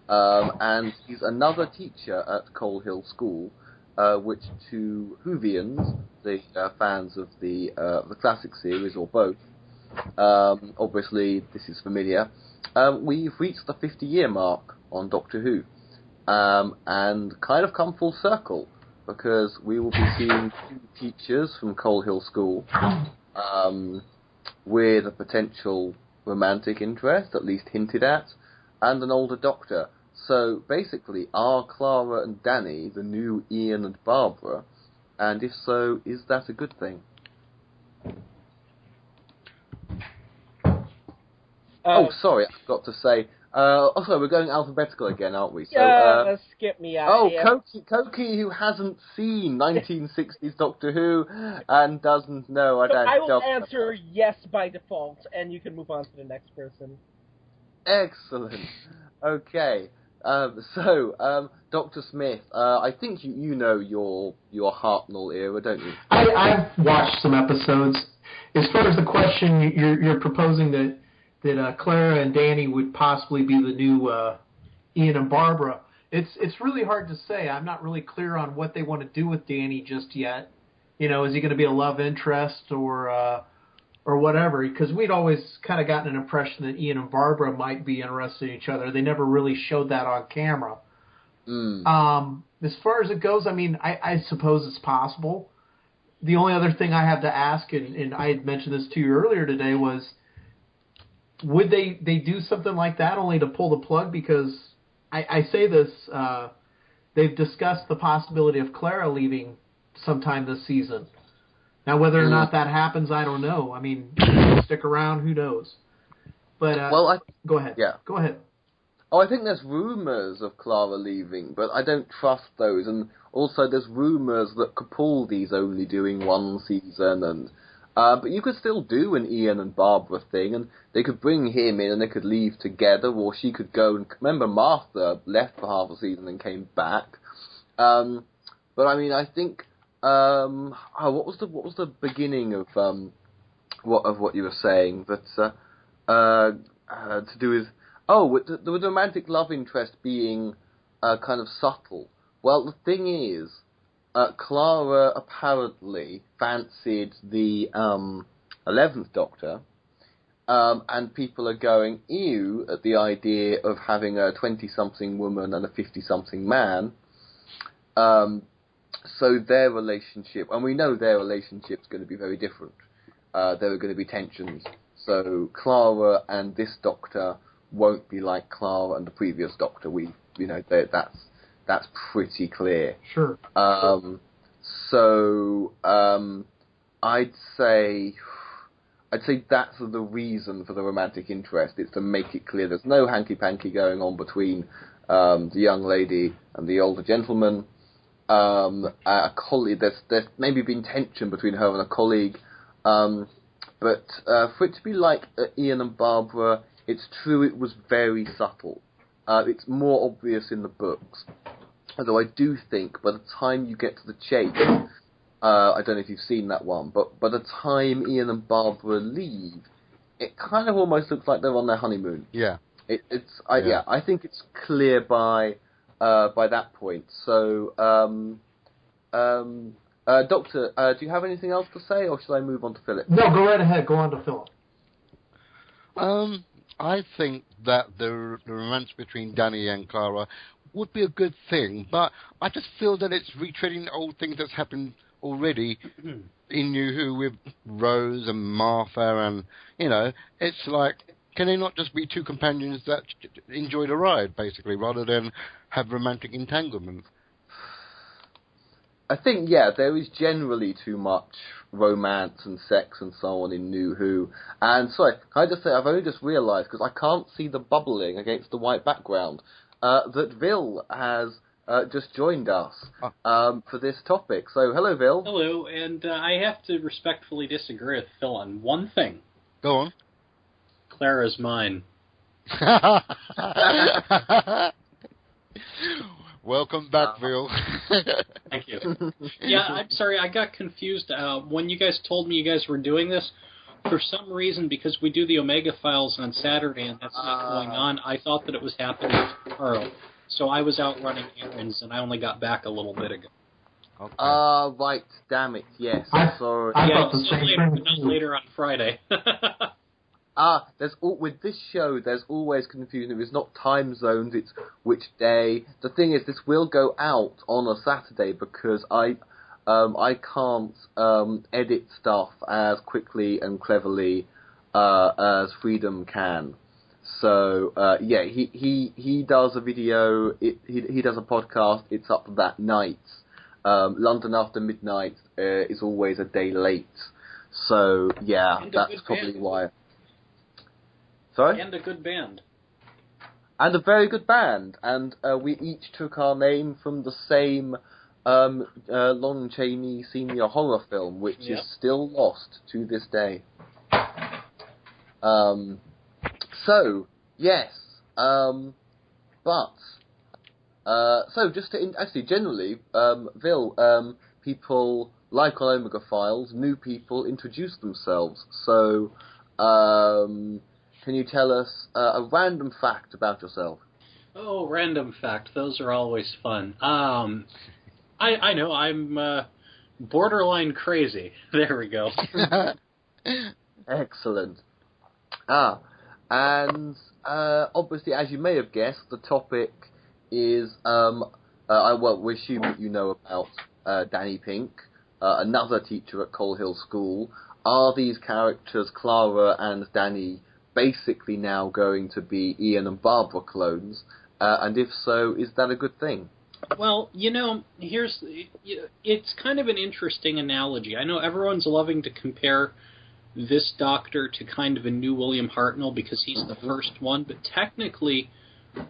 and he's another teacher at Coal Hill School. which to Whovians, the fans of the classic series, or both, obviously this is familiar, we've reached the 50-year mark on Doctor Who, and kind of come full circle, because we will be seeing 2 teachers from Coal Hill School, with a potential romantic interest, at least hinted at, and an older Doctor. So basically, are Clara and Danny the new Ian and Barbara? And if so, is that a good thing? Sorry, I forgot to say. We're going alphabetical again, aren't we? So, skip me out. Koki, who hasn't seen 1960s Doctor Who and doesn't know. I will answer yes by default, and you can move on to the next person. Excellent. Okay. Dr. Smith, I think you know your Hartnell era, don't you? I've watched some episodes. As far as the question, you're proposing that Clara and Danny would possibly be the new Ian and Barbara. It's really hard to say. I'm not really clear on what they want to do with Danny just yet. You know, is he going to be a love interest or whatever? Because we'd always kind of gotten an impression that Ian and Barbara might be interested in each other. They never really showed that on camera. As far as it goes, I mean, I suppose it's possible. The only other thing I have to ask, and I had mentioned this to you earlier today, was would they do something like that only to pull the plug? Because I say this, they've discussed the possibility of Clara leaving sometime this season. Now, whether or not that happens, I don't know. I mean, stick around, who knows? But go ahead. Yeah. Go ahead. Oh, I think there's rumours of Clara leaving, but I don't trust those. And also, there's rumours that Capaldi's only doing 1 season, and but you could still do an Ian and Barbara thing, and they could bring him in, and they could leave together, or she could go and remember Martha left for half a season and came back. But I mean, I think what was the beginning of what you were saying that to do with with the romantic love interest being kind of subtle. Well, the thing is, Clara apparently fancied the 11th Doctor, and people are going ew at the idea of having a 20-something woman and a 50-something man. So their relationship, and we know their relationship's going to be very different. There are going to be tensions. So Clara and this Doctor won't be like Clara and the previous Doctor. That's pretty clear. Sure. I'd say that's the reason for the romantic interest. It's to make it clear there's no hanky-panky going on between the young lady and the older gentleman. A colleague, there's maybe been tension between her and a colleague, but for it to be like Ian and Barbara, it's true it was very subtle. It's more obvious in the books. Although I do think by the time you get to the chase, I don't know if you've seen that one, but by the time Ian and Barbara leave, it kind of almost looks like they're on their honeymoon. Yeah. I think it's clear by that point. So, Doctor, do you have anything else to say, or should I move on to Phillip? No, go right ahead. Go on to Phillip. I think that the romance between Danny and Clara would be a good thing, but I just feel that it's retreading old things that's happened already in New Who with Rose and Martha, and, it's like, can they not just be 2 companions that enjoy the ride, basically, rather than have romantic entanglement? I think, there is generally too much romance and sex and so on in New Who. And, sorry, can I just say, I've only just realised, because I can't see the bubbling against the white background, that Vil has just joined us for this topic. So, hello, Vil. Hello, and I have to respectfully disagree with Phil on one thing. Go on. Clara's mine. Welcome back, Vil. Thank you. Yeah, I'm sorry, I got confused. When you guys told me you guys were doing this, for some reason, because we do the Omega Files on Saturday and that's not going on, I thought that it was happening tomorrow. So I was out running errands, and I only got back a little bit ago. Okay. Right, damn it, yes, sorry. I Yeah, thought the it's same later, thing. but not later on Friday. With this show, there's always confusion. It's not time zones, it's which day. The thing is, this will go out on a Saturday because I can't edit stuff as quickly and cleverly as Freedom can. So yeah, he does a video. He does a podcast. It's up that night. London After Midnight is always a day late. So yeah, that's probably why. Sorry? And a good band. And a very good band. And we each took our name from the same Lon Chaney senior horror film, which is still lost to this day. So, yes. So just to... actually, generally, Vil, people like on Omega Files, new people introduce themselves. So, can you tell us a random fact about yourself? Oh, random fact. Those are always fun. I know, I'm borderline crazy. There we go. Excellent. And obviously, as you may have guessed, the topic is, we assume that you know about Danny Pink, another teacher at Coal Hill School. Are these characters, Clara and Danny, basically now going to be Ian and Barbara clones? And if so, is that a good thing? Well, it's kind of an interesting analogy. I know everyone's loving to compare this Doctor to kind of a new William Hartnell because he's the first one, but technically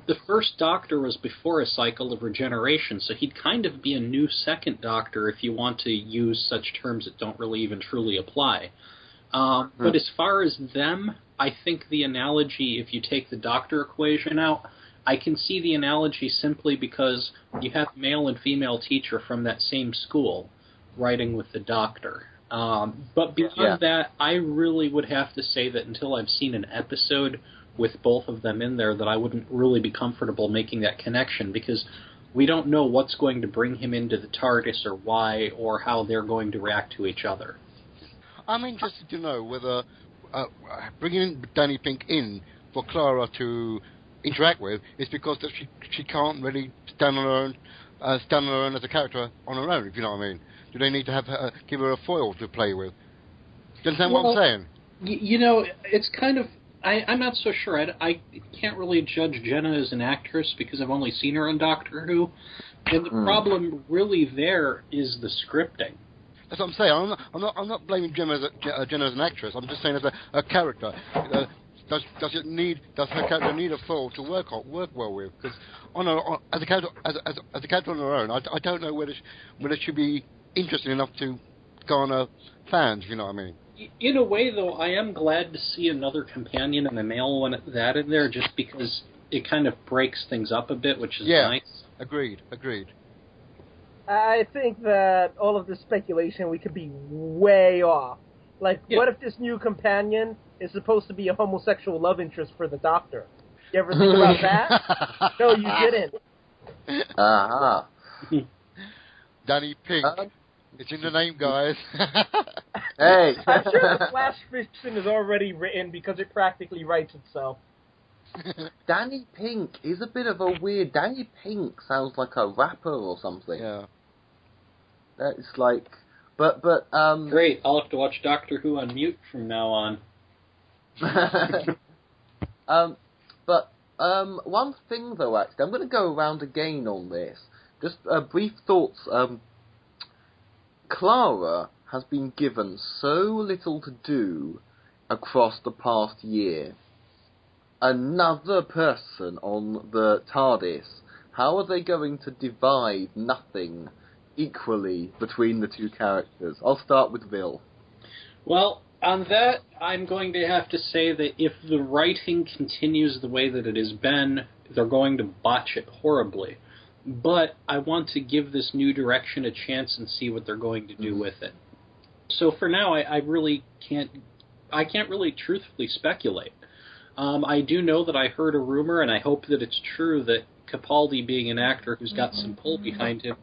the first Doctor was before a cycle of regeneration, so he'd kind of be a new second Doctor if you want to use such terms that don't really even truly apply. But as far as them, I think the analogy, if you take the Doctor equation out, I can see the analogy simply because you have male and female teacher from that same school writing with the Doctor. But beyond that, I really would have to say that until I've seen an episode with both of them in there, that I wouldn't really be comfortable making that connection, because we don't know what's going to bring him into the TARDIS or why or how they're going to react to each other. I'm interested to know whether bringing Danny Pink in for Clara to interact with is because that she can't really stand on her own as a character on her own, if you know what I mean. Do they need to have give her a foil to play with? Do you understand what I'm saying? It's kind of... I'm not so sure. I can't really judge Jenna as an actress because I've only seen her on Doctor Who. And the problem really there is the scripting. That's what I'm saying. I'm not blaming Jenna as an actress. I'm just saying as a character. Does her character need a foil to work well with? Because as a character on her own, I don't know whether she'd be interesting enough to garner fans. If you know what I mean. In a way, though, I am glad to see another companion and a male one in there, just because it kind of breaks things up a bit, which is nice. Agreed. I think that all of this speculation, we could be way off. Like, what if this new companion is supposed to be a homosexual love interest for the Doctor? You ever think about that? No, you didn't. Danny Pink. It's in the name, guys. Hey. I'm sure the flash fiction is already written because it practically writes itself. Danny Pink is a bit of a weird... Danny Pink sounds like a rapper or something. Yeah. It's like... But Great, I'll have to watch Doctor Who on mute from now on. One thing, though, actually, I'm going to go around again on this. Just brief thoughts. Clara has been given so little to do across the past year. Another person on the TARDIS. How are they going to divide nothing equally between the two characters? I'll start with Vil. Well, on that, I'm going to have to say that if the writing continues the way that it has been, they're going to botch it horribly. But I want to give this new direction a chance and see what they're going to do with it. So for now, I really can't really truthfully speculate. I do know that I heard a rumor, and I hope that it's true, that Capaldi, being an actor who's got some pull behind him,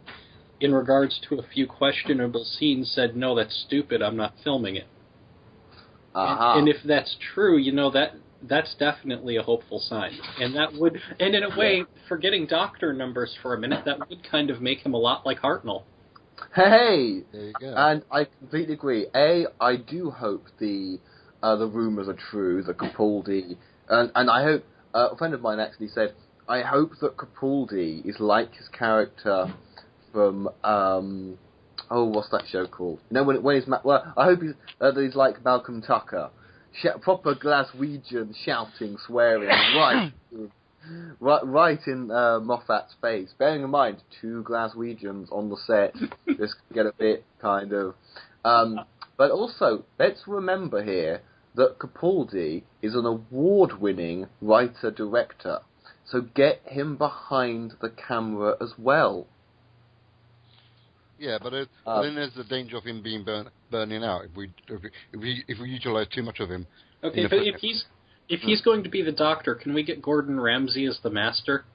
in regards to a few questionable scenes, said, "No, that's stupid. I'm not filming it." And if that's true, that's definitely a hopeful sign. And that would, and in a way, forgetting doctor numbers for a minute, that would kind of make him a lot like Hartnell. Hey! There you go. And I completely agree. I do hope the rumours are true, that Capaldi, and I hope, a friend of mine actually said, I hope that Capaldi is like his character from, what's that show called? When he's, I hope that he's like Malcolm Tucker. Proper Glaswegian shouting, swearing, right in Moffat's face. Bearing in mind, 2 Glaswegians on the set, this could get a bit kind of... but also, let's remember here that Capaldi is an award-winning writer-director, so get him behind the camera as well. Yeah, but then there's the danger of him being burning out if we utilize too much of him. Okay, but if he's going to be the Doctor, can we get Gordon Ramsay as the Master?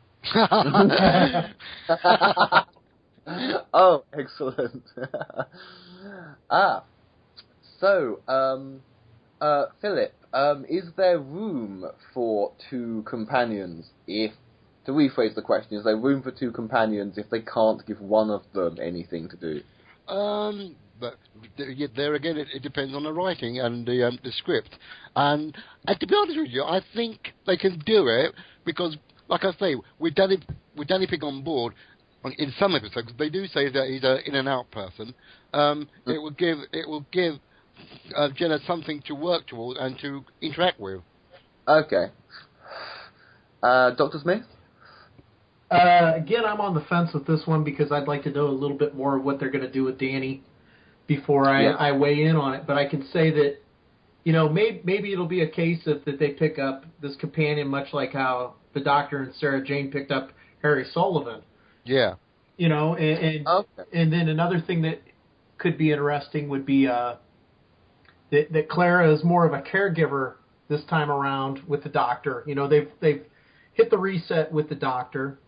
Oh, excellent. So, Philip, is there room for 2 companions to rephrase the question, is there room for 2 companions if they can't give one of them anything to do? But there again, it depends on the writing and the script. And to be honest with you, I think they can do it because, like I say, with Danny Pig on board, in some episodes, they do say that he's an in-and-out person. It will give Jenna something to work towards and to interact with. Okay. Dr. Smith? Again, I'm on the fence with this one because I'd like to know a little bit more of what they're going to do with Danny before I weigh in on it. But I can say that, maybe it'll be a case that they pick up this companion much like how the Doctor and Sarah Jane picked up Harry Sullivan. Yeah. And then another thing that could be interesting would be that Clara is more of a caregiver this time around with the Doctor. They've hit the reset with the Doctor.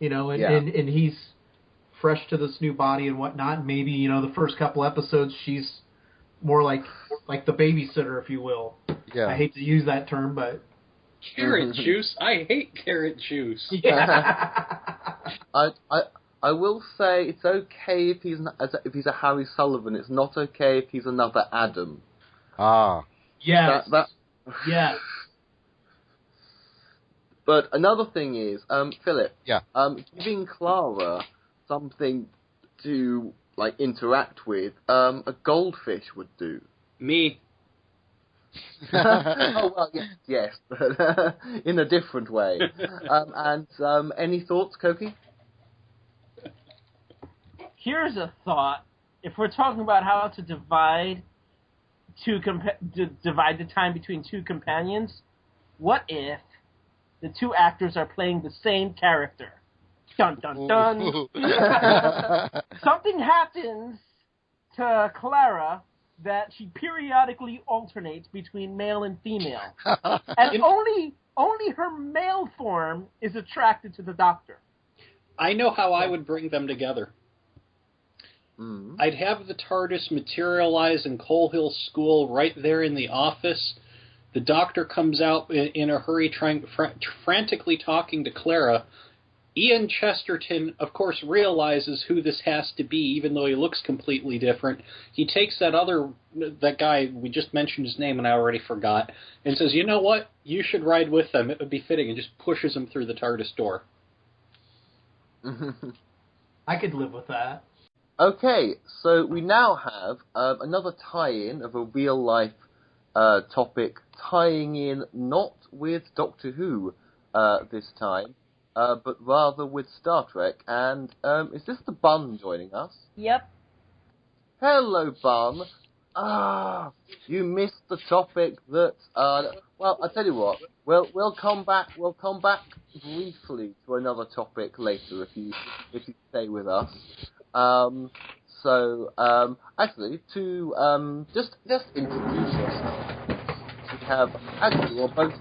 And he's fresh to this new body and whatnot. And maybe, the first couple episodes, she's more like the babysitter, if you will. Yeah. I hate to use that term, but... Carrot juice? I hate carrot juice. Yeah. I will say it's okay if he's a Harry Sullivan. It's not okay if he's another Adam. Ah. Yes. Yes. But another thing is, Philip, giving Clara something to interact with, a goldfish would do. Me. Oh well, yes, but in a different way. And any thoughts, Cokie? Here's a thought: if we're talking about how to divide divide the time between 2 companions, what if the 2 actors are playing the same character? Dun, dun, dun. Something happens to Clara that she periodically alternates between male and female. And only her male form is attracted to the Doctor. I know how I would bring them together. I'd have the TARDIS materialize in Coal Hill School right there in the office. The Doctor comes out in a hurry, frantically talking to Clara. Ian Chesterton, of course, realizes who this has to be, even though he looks completely different. He takes that guy, we just mentioned his name and I already forgot, and says, you know what, you should ride with them, it would be fitting, and just pushes him through the TARDIS door. I could live with that. Okay, so we now have another tie-in of a real-life topic, tying in not with Doctor Who this time, but rather with Star Trek. And is this the Bun joining us? Yep. Hello, Bun. You missed the topic that. Well, I tell you what. We'll come back. We'll come back briefly to another topic later if you stay with us. Actually, to just introduce yourself, we have actually, well, both.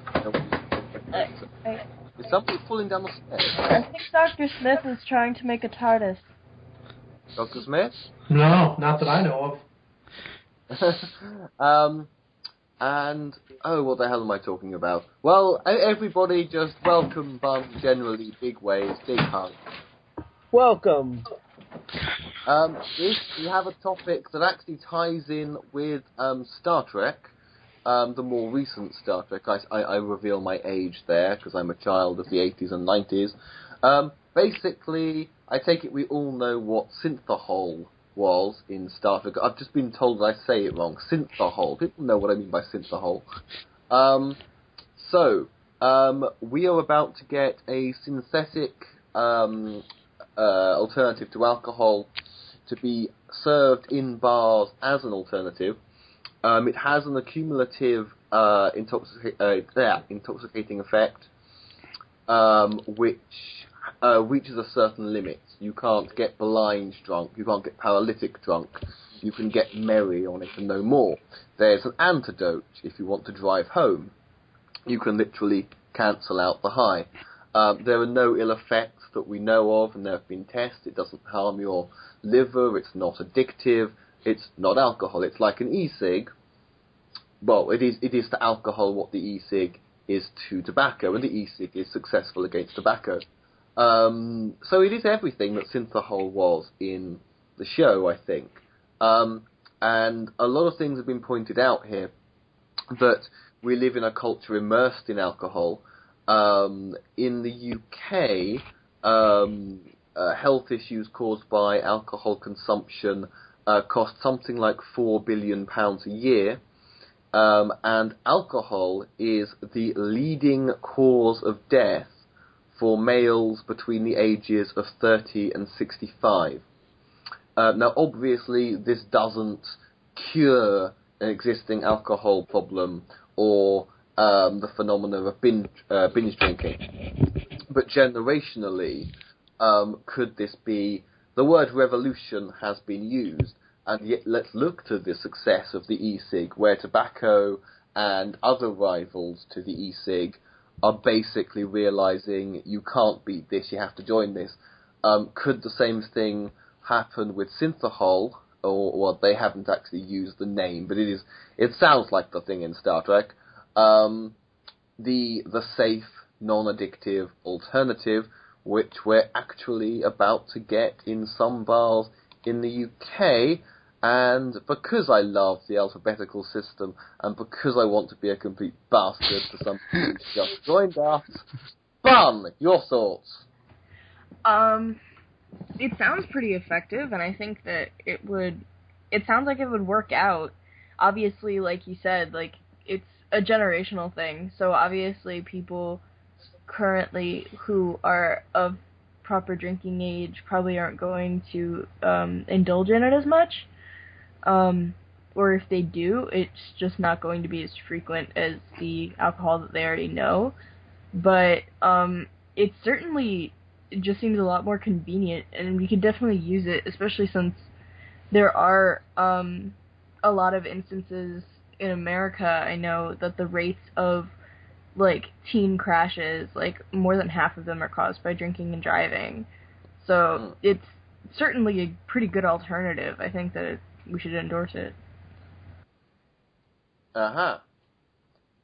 Is somebody falling down the stairs? I think Dr. Smith is trying to make a TARDIS. Dr. Smith? No, not that I know of. And, what the hell am I talking about? Well, everybody just welcome Bun generally, big waves, big hugs. Welcome. If you have a topic that actually ties in with Star Trek, the more recent Star Trek, I reveal my age there, because I'm a child of the 80s and 90s. Basically, I take it we all know what synthahol was in Star Trek. I've just been told that I say it wrong. Synthahol. People know what I mean by synthahol. We are about to get a synthetic alternative to alcohol to be served in bars as an alternative. It has an accumulative intoxicating effect, which reaches a certain limit. You can't get blind drunk, you can't get paralytic drunk, you can get merry on it and no more. There's an antidote if you want to drive home. You can literally cancel out the high. There are no ill effects that we know of, and there have been tests. It doesn't harm your liver, it's not addictive, it's not alcohol. It's like an e-cig. Well, it is to alcohol what the e-cig is to tobacco, and the e-cig is successful against tobacco. So it is everything that synthahol was in the show, I think. And a lot of things have been pointed out here, that we live in a culture immersed in alcohol. In the UK, health issues caused by alcohol consumption cost something like £4 billion a year. And alcohol is the leading cause of death for males between the ages of 30 and 65. Now, obviously, this doesn't cure an existing alcohol problem or the phenomenon of binge drinking. But generationally, could this be... The word revolution has been used, and yet let's look to the success of the e-cig, where tobacco and other rivals to the e-cig are basically realizing you can't beat this, you have to join this. Could the same thing happen with synthahol? Or they haven't actually used the name, but it sounds like the thing in Star Trek. The safe, non-addictive alternative, which we're actually about to get in some bars in the UK. And because I love the alphabetical system, and because I want to be a complete bastard to somebody who's just joined us, Bun, your thoughts? It sounds pretty effective, and I think that it sounds like it would work out. Obviously, like you said, like, it's a generational thing, so obviously people currently who are of proper drinking age probably aren't going to indulge in it as much. Or if they do, it's just not going to be as frequent as the alcohol that they already know. But it certainly just seems a lot more convenient, and we could definitely use it, especially since there are a lot of instances in America, I know, that the rates of, like, teen crashes, like, more than half of them are caused by drinking and driving. So it's certainly a pretty good alternative. I think that we should endorse it.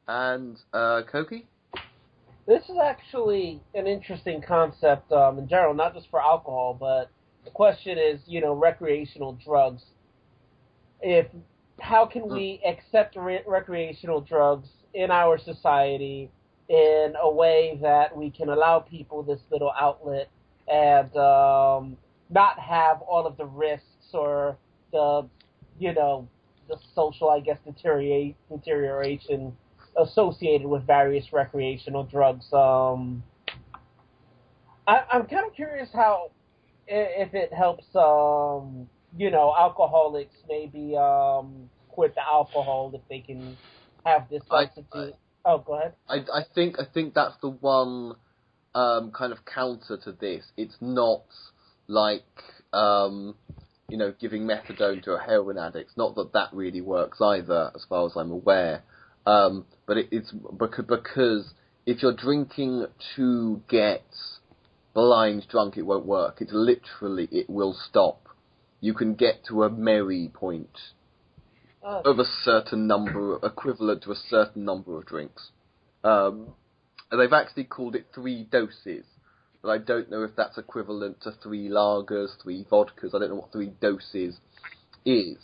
And, Koki? This is actually an interesting concept in general, not just for alcohol, but the question is, recreational drugs. How can we accept recreational drugs in our society in a way that we can allow people this little outlet and not have all of the risks or the social, I guess, deterioration associated with various recreational drugs. I'm kind of curious how, if it helps, alcoholics maybe quit the alcohol if they can have this substitute. Go ahead. I think that's the one kind of counter to this. It's not like giving methadone to a heroin addict. Not that really works either, as far as I'm aware. But it's because if you're drinking to get blind drunk, it won't work. It's literally, it will stop you can get to a merry point of a certain number, equivalent to a certain number of drinks. And they've actually called it 3 doses, but I don't know if that's equivalent to 3 lagers, 3 vodkas. I don't know what 3 doses is.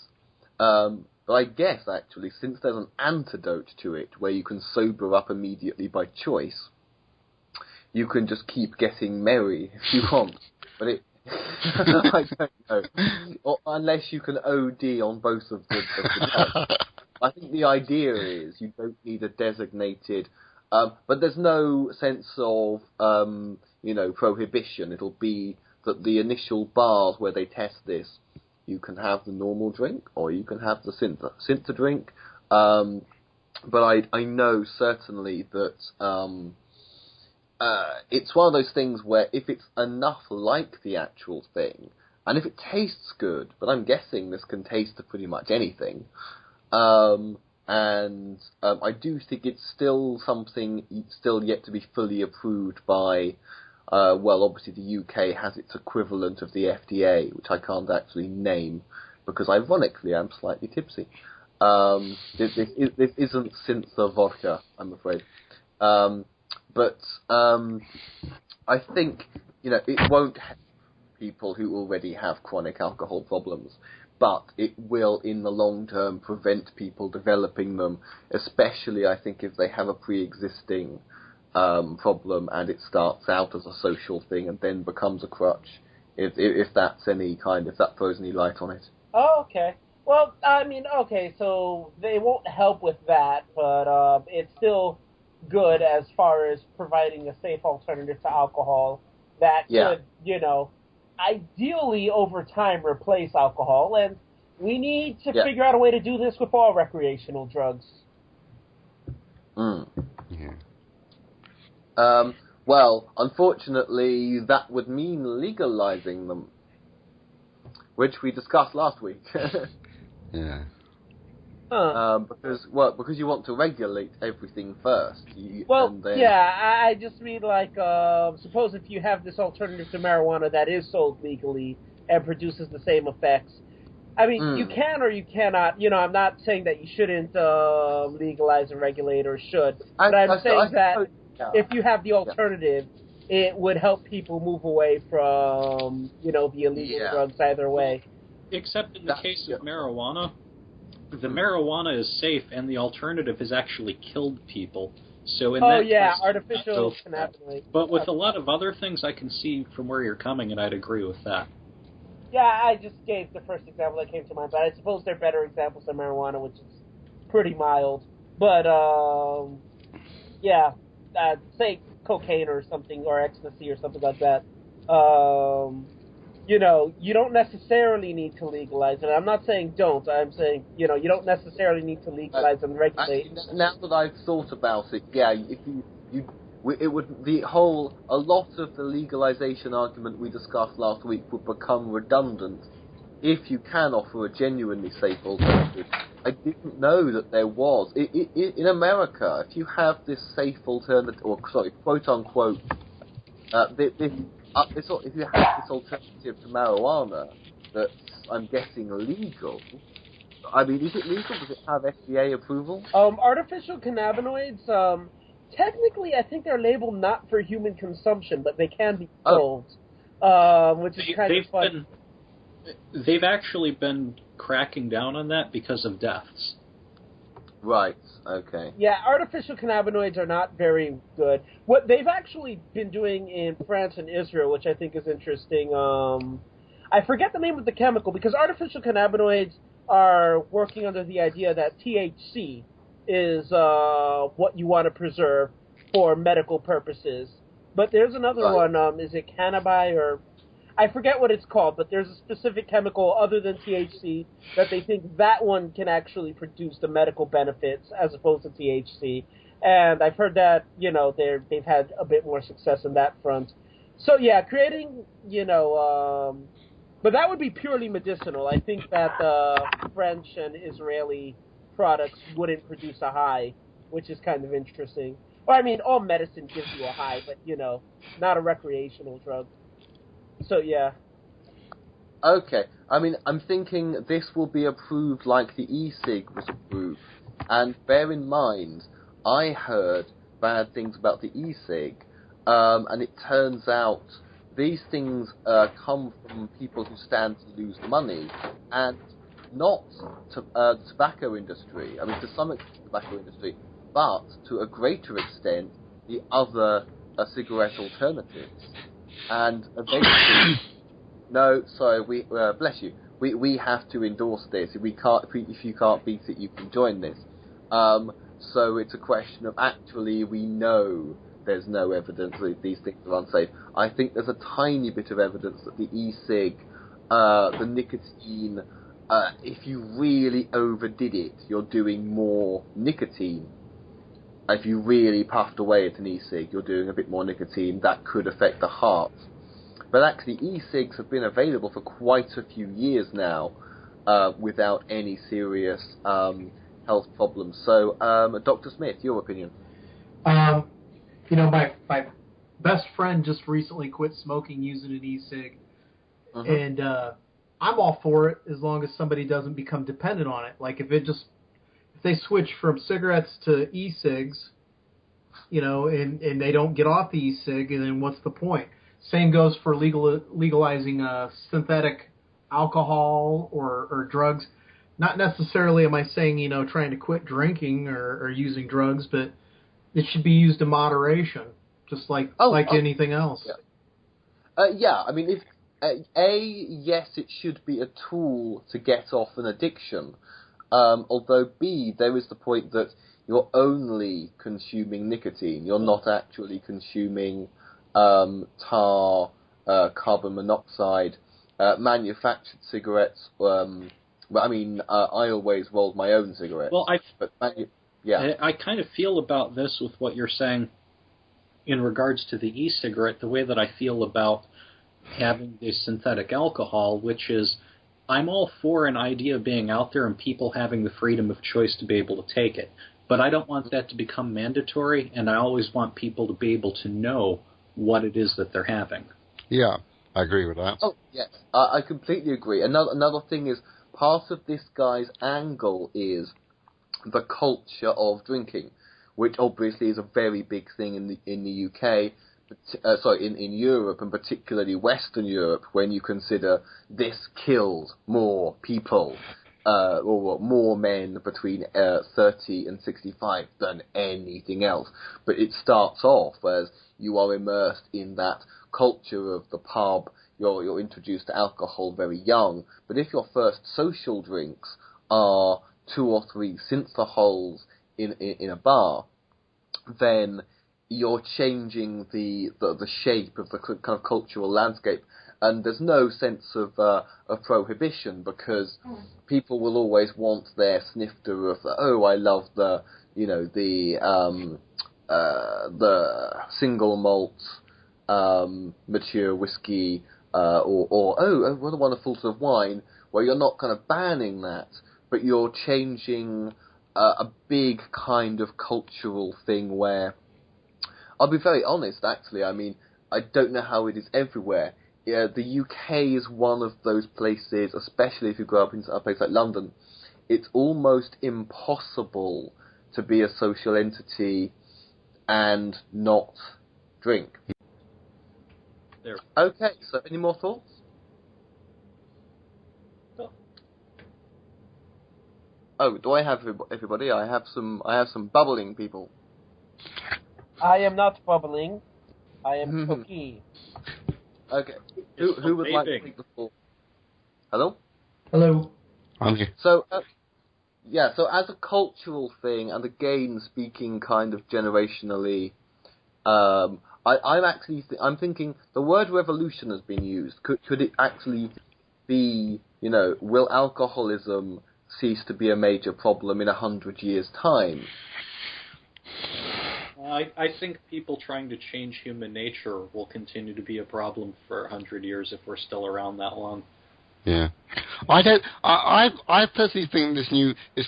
But I guess, actually, since there's an antidote to it, where you can sober up immediately by choice, you can just keep getting merry if you want. But it... I don't know. Or, unless you can OD on both of the tests. I think the idea is you don't need a designated... but there's no sense of, prohibition. It'll be that the initial bars where they test this, you can have the normal drink, or you can have the Synth drink. But I know certainly that it's one of those things where if it's enough like the actual thing, and if it tastes good, but I'm guessing this can taste to pretty much anything, and I do think it's still something still yet to be fully approved by, obviously the UK has its equivalent of the FDA, which I can't actually name, because ironically I'm slightly tipsy. This isn't Syntha vodka, I'm afraid. But I think, it won't help people who already have chronic alcohol problems, but it will, in the long term, prevent people developing them, especially, I think, if they have a pre-existing problem and it starts out as a social thing and then becomes a crutch, if that throws any light on it. Oh, okay. Well, I mean, okay, so they won't help with that, but it's still good as far as providing a safe alternative to alcohol that could, ideally over time replace alcohol, and we need to figure out a way to do this with all recreational drugs. Well, unfortunately, that would mean legalizing them, which we discussed last week. Yeah. Because you want to regulate everything first. I just mean suppose if you have this alternative to marijuana that is sold legally and produces the same effects. I mean, you can or you cannot. I'm not saying that you shouldn't legalize and regulate or should, but I'm saying that if you have the alternative, it would help people move away from, the illegal drugs either way. Except in the case of marijuana. The marijuana is safe, and the alternative has actually killed people. So in that case, artificial cannabinoids. But with a lot of other things, I can see from where you're coming, and I'd agree with that. Yeah, I just gave the first example that came to mind, but I suppose they're better examples than marijuana, which is pretty mild. But say cocaine or something, or ecstasy or something like that. You don't necessarily need to legalize it. I'm not saying don't. I'm saying, you don't necessarily need to legalize and regulate. Now that I've thought about it, a lot of the legalization argument we discussed last week would become redundant if you can offer a genuinely safe alternative. I didn't know that there was. In America, if you have this safe alternative, quote unquote, if you have this alternative to marijuana that's, I'm guessing, legal, I mean, is it legal? Does it have FDA approval? Artificial cannabinoids, technically, I think they're labeled not for human consumption, but they can be sold, which is kind of fun. They've actually been cracking down on that because of deaths. Right, okay. Yeah, artificial cannabinoids are not very good. What they've actually been doing in France and Israel, which I think is interesting, I forget the name of the chemical, because artificial cannabinoids are working under the idea that THC is what you want to preserve for medical purposes. But there's another one, is it cannabis or... I forget what it's called, but there's a specific chemical other than THC that they think that one can actually produce the medical benefits as opposed to THC. And I've heard that, they've had a bit more success in that front. So yeah, creating, but that would be purely medicinal. I think that French and Israeli products wouldn't produce a high, which is kind of interesting. Well, I mean, all medicine gives you a high, but, not a recreational drug. So, yeah. Okay, I mean, I'm thinking this will be approved like the e-cig was approved. And bear in mind, I heard bad things about the e-cig, and it turns out these things come from people who stand to lose money, and not to the tobacco industry. I mean, to some extent the tobacco industry, but to a greater extent, the other cigarette alternatives. And eventually... No, sorry. We bless you. We have to endorse this. If you can't beat it, you can join this. So it's a question of actually we know there's no evidence that these things are unsafe. I think there's a tiny bit of evidence that the e-cig, the nicotine, if you really overdid it, you're doing more nicotine. If you really puffed away at an e-cig, you're doing a bit more nicotine. That could affect the heart. But actually, e-cigs have been available for quite a few years now, without any serious health problems. So, Dr. Smith, your opinion? My best friend just recently quit smoking using an e-cig, and I'm all for it as long as somebody doesn't become dependent on it. Like if they switch from cigarettes to e-cigs, and they don't get off the e-cig, and then what's the point? Same goes for legalizing synthetic alcohol or drugs. Not necessarily am I saying, trying to quit drinking or using drugs, but it should be used in moderation, just like anything else. Yeah. I mean, yes, it should be a tool to get off an addiction. Although B, there is the point that you're only consuming nicotine. You're not actually consuming tar, carbon monoxide, manufactured cigarettes. I always rolled my own cigarettes. Well, yeah. I kind of feel about this with what you're saying in regards to the e-cigarette, the way that I feel about having the synthetic alcohol, which is I'm all for an idea being out there and people having the freedom of choice to be able to take it. But I don't want that to become mandatory, and I always want people to be able to know what it is that they're having. Yeah, I agree with that. Oh, yes, I completely agree. Another thing is, part of this guy's angle is the culture of drinking, which obviously is a very big thing in the UK, in Europe, and particularly Western Europe, when you consider this kills more people, or more men between 30 and 65 than anything else. But it starts off as you are immersed in that culture of the pub. You're introduced to alcohol very young. But if your first social drinks are 2 or 3 cinder holes in a bar, then you're changing the shape of the kind of cultural landscape. And there's no sense of prohibition, because people will always want their snifter of I love the single malt mature whiskey, or what a wonderful sort of wine, where you're not kind of banning that, but you're changing a big kind of cultural thing where, I'll be very honest, actually, I mean, I don't know how it is everywhere. Yeah, the UK is one of those places, especially if you grow up in a place like London, it's almost impossible to be a social entity and not drink. There. Okay, so any more thoughts? No. Oh, do I have everybody? I have some bubbling people. I am not bubbling. I am cookie. Okay. Who would like to take the floor? Hello? Hello. I'm here. So, so as a cultural thing, and again speaking kind of generationally, I'm thinking the word revolution has been used. Could it actually be, will alcoholism cease to be a major problem in 100 years' time? I think people trying to change human nature will continue to be a problem for 100 years if we're still around that long. Yeah, I personally think this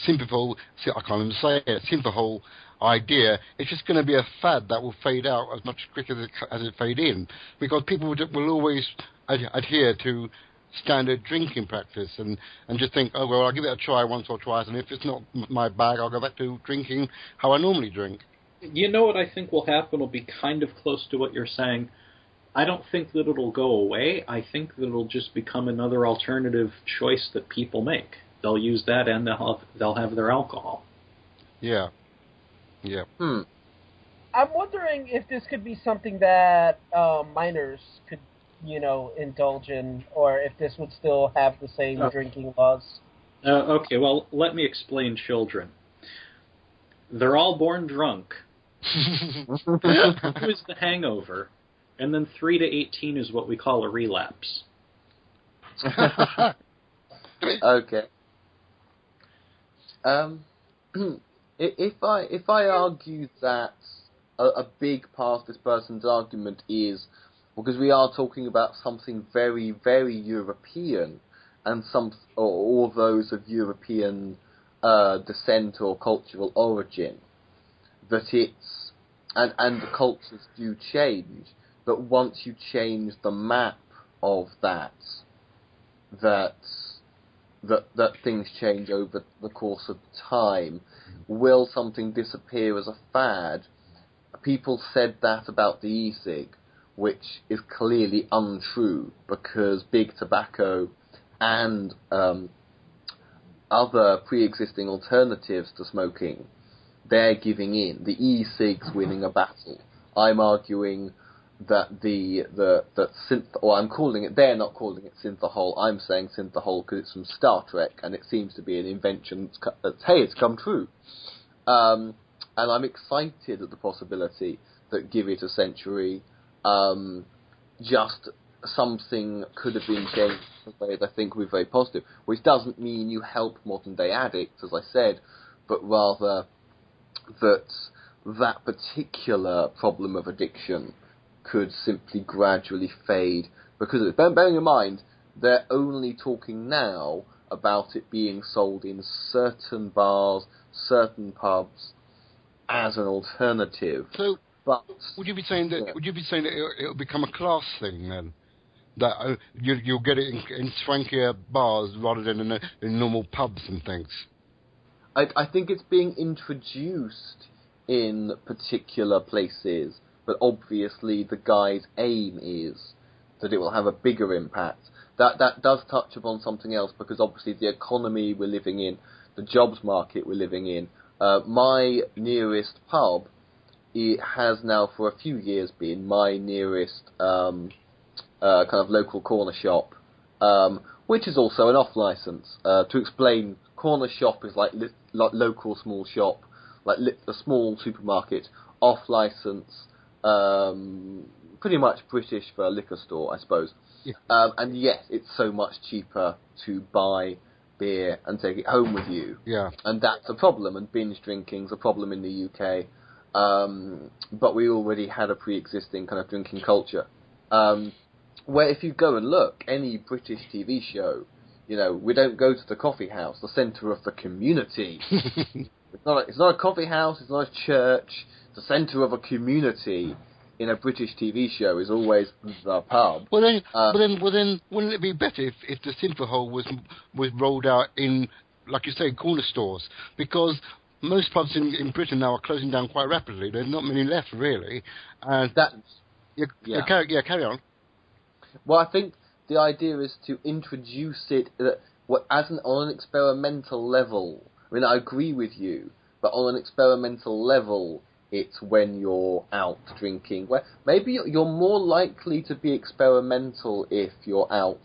simple, I can't even say it, simple idea, it's just going to be a fad that will fade out as much quicker as it fade in, because people will always adhere to standard drinking practice, and just think, oh, well, I'll give it a try once or twice, and if it's not my bag, I'll go back to drinking how I normally drink. You know what I think will happen will be kind of close to what you're saying. I don't think that it'll go away. I think that it'll just become another alternative choice that people make. They'll use that, and they'll have their alcohol. Yeah. Yeah. I'm wondering if this could be something that minors could, indulge in, or if this would still have the same drinking laws. Okay, well, let me explain children. They're all born drunk. 2 is the hangover, and then 3 to 18 is what we call a relapse. Okay. If I argue that a big part of this person's argument is because we are talking about something very, very European, and or those of European descent or cultural origin, that it's and the cultures do change, but once you change the map of that things change over the course of time. Will something disappear as a fad? People said that about the e-cig, which is clearly untrue, because big tobacco and other pre-existing alternatives to smoking, they're giving in. The e-cig's winning a battle. I'm arguing that I'm calling it, they're not calling it synthahol, I'm saying synthahol because it's from Star Trek, and it seems to be an invention it's come true. And I'm excited at the possibility that, give it a century, just something could have been changed in a way that I think would be very positive, which doesn't mean you help modern-day addicts, as I said, but rather that particular problem of addiction could simply gradually fade, because bearing in mind, they're only talking now about it being sold in certain bars, certain pubs, as an alternative. So, but would you be saying that? Would you be saying that it'll become a class thing then? That you'll get it in swankier bars rather than in normal pubs and things. I think it's being introduced in particular places, but obviously the guy's aim is that it will have a bigger impact. That does touch upon something else, because obviously the economy we're living in, the jobs market we're living in. My nearest pub, it has now for a few years been my nearest kind of local corner shop, which is also an off-license. To explain, corner shop is like local small shop, like a small supermarket, off-license, pretty much British for a liquor store, I suppose. Yeah. And yes, it's so much cheaper to buy beer and take it home with you. Yeah. And that's a problem, and binge drinking's a problem in the UK. But we already had a pre-existing kind of drinking culture. Where if you go and look, any British TV show, we don't go to the coffee house, the centre of the community. It's not a coffee house, it's not a church. The centre of a community in a British TV show is always the pub. Well then, wouldn't it be better if the synthahol was rolled out in, like you say, corner stores? Because most pubs in Britain now are closing down quite rapidly. There's not many left, really. And carry on. Well, I think the idea is to introduce it on an experimental level. I mean, I agree with you, but on an experimental level, it's when you're out drinking. Where maybe you're more likely to be experimental if you're out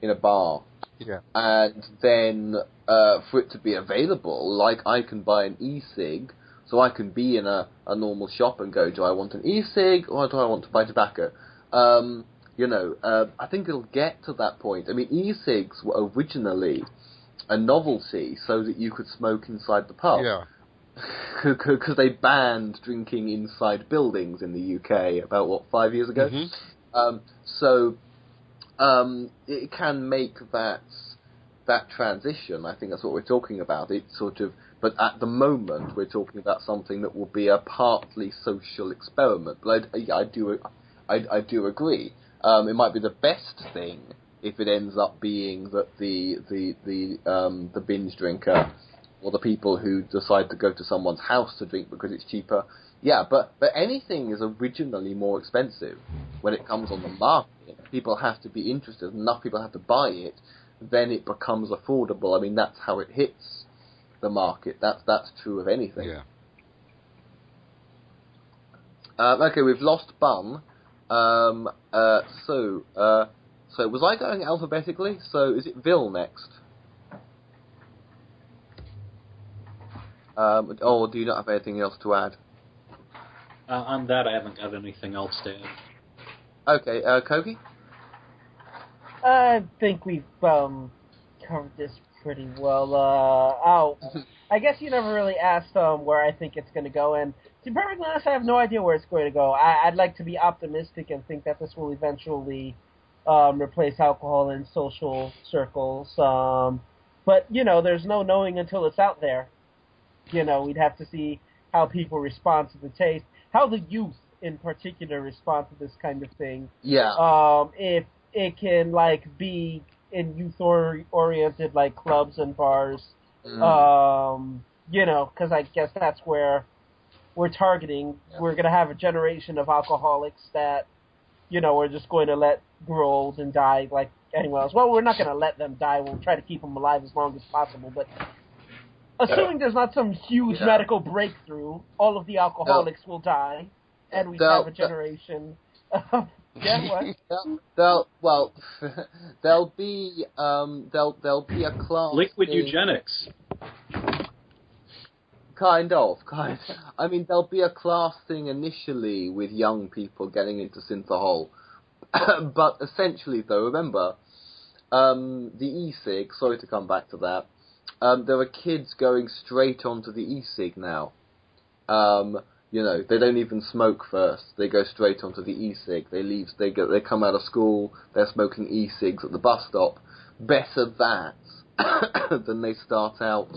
in a bar. Yeah. And then for it to be available, like I can buy an e-cig, so I can be in a normal shop and go, do I want an e-cig or do I want to buy tobacco? I think it'll get to that point. I mean, e-cigs were originally a novelty so that you could smoke inside the pub. Yeah. Because they banned drinking inside buildings in the UK about, 5 years ago? Mm-hmm. It can make that transition. I think that's what we're talking about. It's but at the moment we're talking about something that will be a partly social experiment. But I do agree. It might be the best thing if it ends up being that the binge drinker or the people who decide to go to someone's house to drink because it's cheaper. Yeah, but anything is originally more expensive when it comes on the market. People have to be interested, enough people have to buy it, then it becomes affordable. I mean, that's how it hits the market. That's true of anything. Yeah. Okay, we've lost Bun. So was I going alphabetically? So is it Vil next? Or do you not have anything else to add? On that, I haven't got anything else to add. Okay, Kogi? I think we've covered this pretty well. I guess you never really asked where I think it's going to go, and to be perfectly honest, I have no idea where it's going to go. I'd like to be optimistic and think that this will eventually replace alcohol in social circles, but, there's no knowing until it's out there. We'd have to see how people respond to the taste, how the youth in particular respond to this kind of thing. Yeah. If it can, be in youth-oriented, clubs and bars, because I guess that's where we're targeting. Yeah. We're going to have a generation of alcoholics that, we're just going to let grow old and die like anyone else. Well, we're not going to let them die. We'll try to keep them alive as long as possible, but assuming there's not some huge medical breakthrough, all of the alcoholics will die, and we have a generation of... Yeah, what? There'll be a class... Liquid eugenics. Kind of. I mean, there'll be a class thing initially with young people getting into synthahol. But essentially, though, remember, the e-cig, sorry to come back to that, there are kids going straight onto the e-cig now. They don't even smoke first. They go straight onto the e-cig. They come out of school, they're smoking e-cigs at the bus stop. Better that than they start out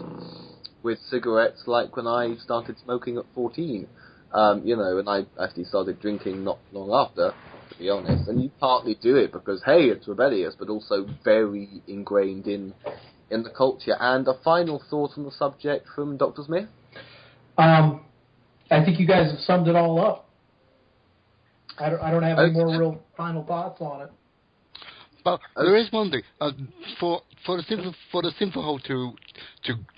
with cigarettes like when I started smoking at 14. And I actually started drinking not long after, to be honest. And you partly do it because, hey, it's rebellious, but also very ingrained in the culture. And a final thought on the subject from Dr. Smith? I think you guys have summed it all up. I don't have any more real final thoughts on it. But there is one thing. For the synthahol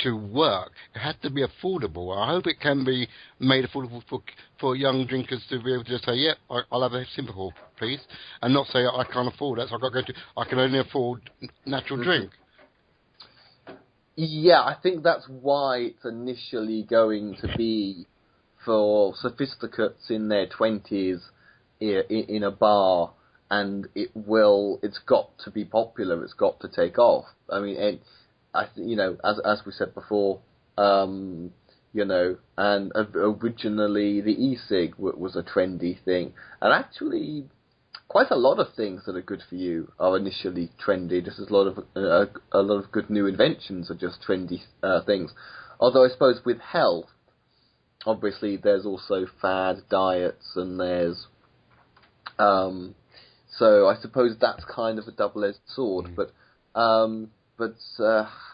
to work, it has to be affordable. I hope it can be made affordable for young drinkers to be able to just say, "Yeah, I'll have a synthahol, please," and not say I can't afford that. So I can only afford natural drink. Yeah, I think that's why it's initially going to be for sophisticates in their 20s in a bar, and it's got to be popular, it's got to take off. I mean, as we said before, and originally the e-cig was a trendy thing, and actually quite a lot of things that are good for you are initially trendy, just as a lot of good new inventions are just trendy things. Although I suppose with health, obviously, there's also fad diets, and there's... so I suppose that's kind of a double-edged sword, but...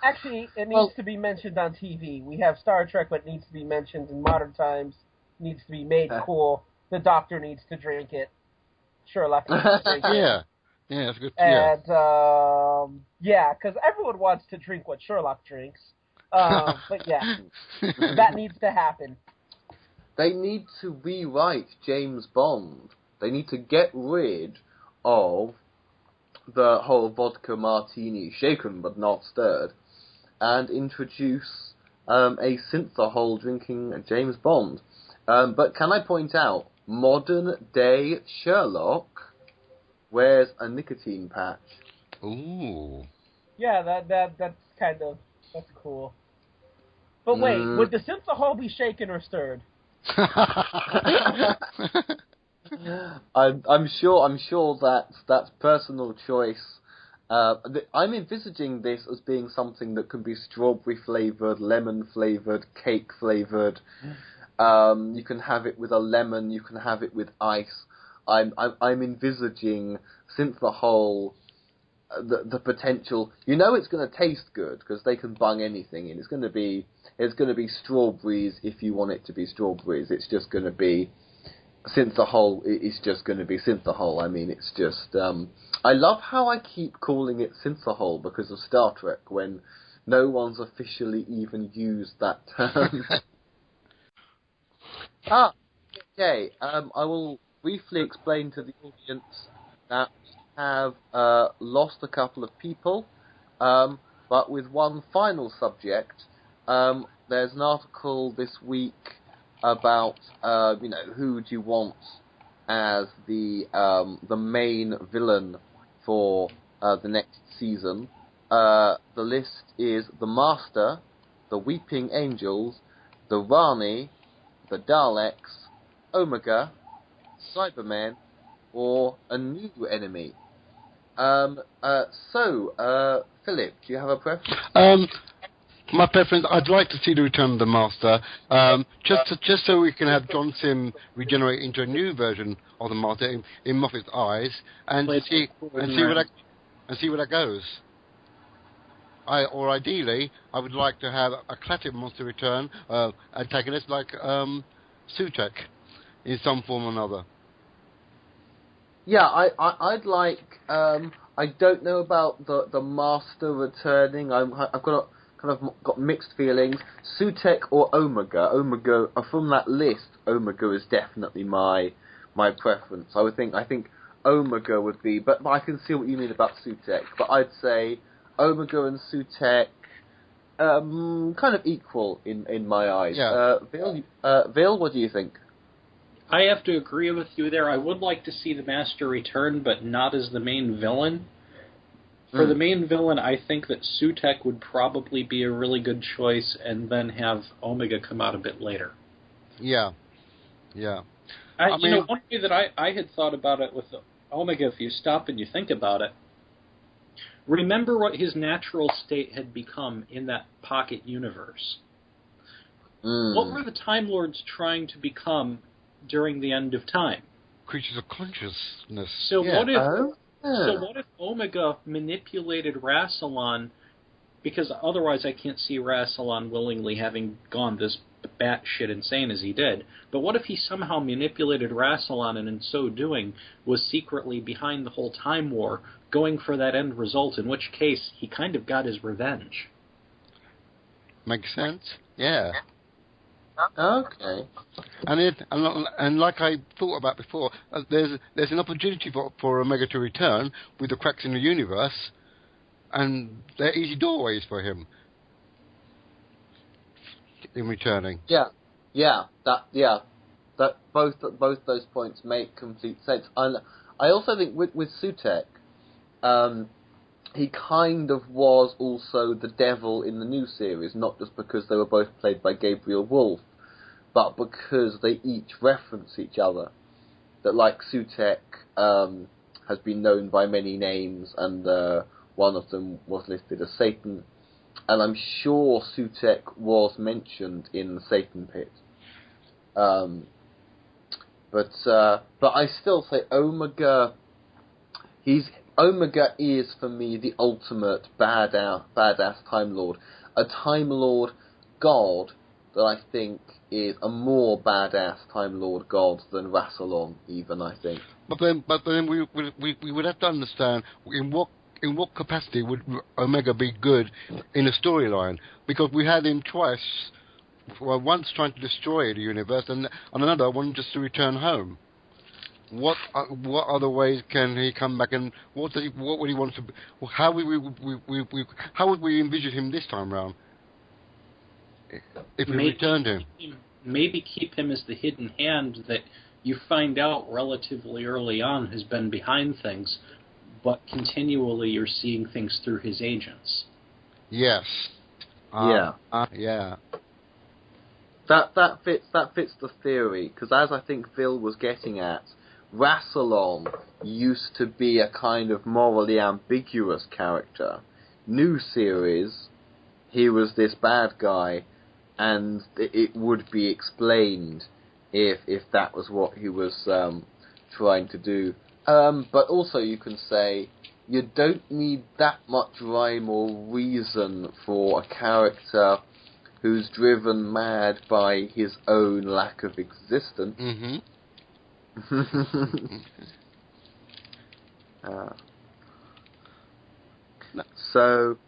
Actually, it needs to be mentioned on TV. We have Star Trek, but it needs to be mentioned in modern times. It needs to be made cool. The Doctor needs to drink it. Sherlock needs to drink it. Yeah, that's good. And, because everyone wants to drink what Sherlock drinks. But yeah, that needs to happen. They need to rewrite James Bond. They need to get rid of the whole vodka martini, shaken but not stirred, and introduce a synthahol drinking James Bond. But can I point out, modern day Sherlock wears a nicotine patch. Ooh. Yeah, that's cool. But wait, would the synthahol be shaken or stirred? I'm sure that's personal choice. I'm envisaging this as being something that can be strawberry flavored, lemon flavored, cake flavored. You can have it with a lemon. You can have it with ice. I'm envisaging synthahol the potential. You know, it's going to taste good because they can bung anything in. It's going to be strawberries if you want it to be strawberries. It's just going to be synthahol. It's just going to be synthahol. I mean, it's just. I love how I keep calling it synthahol because of Star Trek when no one's officially even used that term. Okay. I will briefly explain to the audience that we have lost a couple of people, but with one final subject. There's an article this week about who do you want as the main villain for the next season. The list is the Master, the Weeping Angels, the Rani, the Daleks, Omega, Cybermen, or a new enemy. Philip, do you have a preference? My preference, I'd like to see the return of the Master, just so we can have John Sim regenerate into a new version of the Master in Moffat's eyes, and see where that goes. Ideally, I would like to have a classic monster return, antagonist like Sutek, in some form or another. Yeah, I'd like. I don't know about the Master returning. I've got mixed feelings. Sutek or Omega. Omega from that list. Omega is definitely my preference. I think Omega would be, but I can see what you mean about Sutek. But I'd say Omega and Sutek kind of equal in my eyes. Yeah. Vil, what do you think? I have to agree with you there. I would like to see the Master return, but not as the main villain. For the main villain, I think that Sutek would probably be a really good choice, and then have Omega come out a bit later. Yeah. One way that I had thought about it with Omega, if you stop and you think about it, remember what his natural state had become in that pocket universe. What were the Time Lords trying to become during the end of time? Creatures of consciousness. So what if Omega manipulated Rassilon, because otherwise I can't see Rassilon willingly having gone this batshit insane as he did. But what if he somehow manipulated Rassilon and in so doing was secretly behind the whole time war, going for that end result, in which case he kind of got his revenge. Makes sense? Yeah. Okay. And like I thought about before, there's an opportunity for Omega to return with the cracks in the universe, and they're easy doorways for him in returning. That both those points make complete sense. And I also think with Sutek, he kind of was also the devil in the new series, not just because they were both played by Gabriel Wolfe, but because they each reference each other. That, like, Sutek has been known by many names, and one of them was listed as Satan. And I'm sure Sutek was mentioned in the Satan Pit. But I still say Omega. Omega is for me the ultimate badass Time Lord, a Time Lord god that I think is a more badass Time Lord god than Rassilon, even, I think. But then we would have to understand in what capacity would Omega be good in a storyline, because we had him twice. Well, once trying to destroy the universe, and another one just to return home. What other ways can he come back, and what would he want to? How would we envision him this time round? If we returned him, maybe keep him as the hidden hand that you find out relatively early on has been behind things, but continually you're seeing things through his agents. Yes. Yeah. That fits the theory, because as I think Phil was getting at, Rassilon used to be a kind of morally ambiguous character. New series, he was this bad guy, and it would be explained if that was what he was trying to do. But also you can say, you don't need that much rhyme or reason for a character who's driven mad by his own lack of existence. Mm-hmm. So,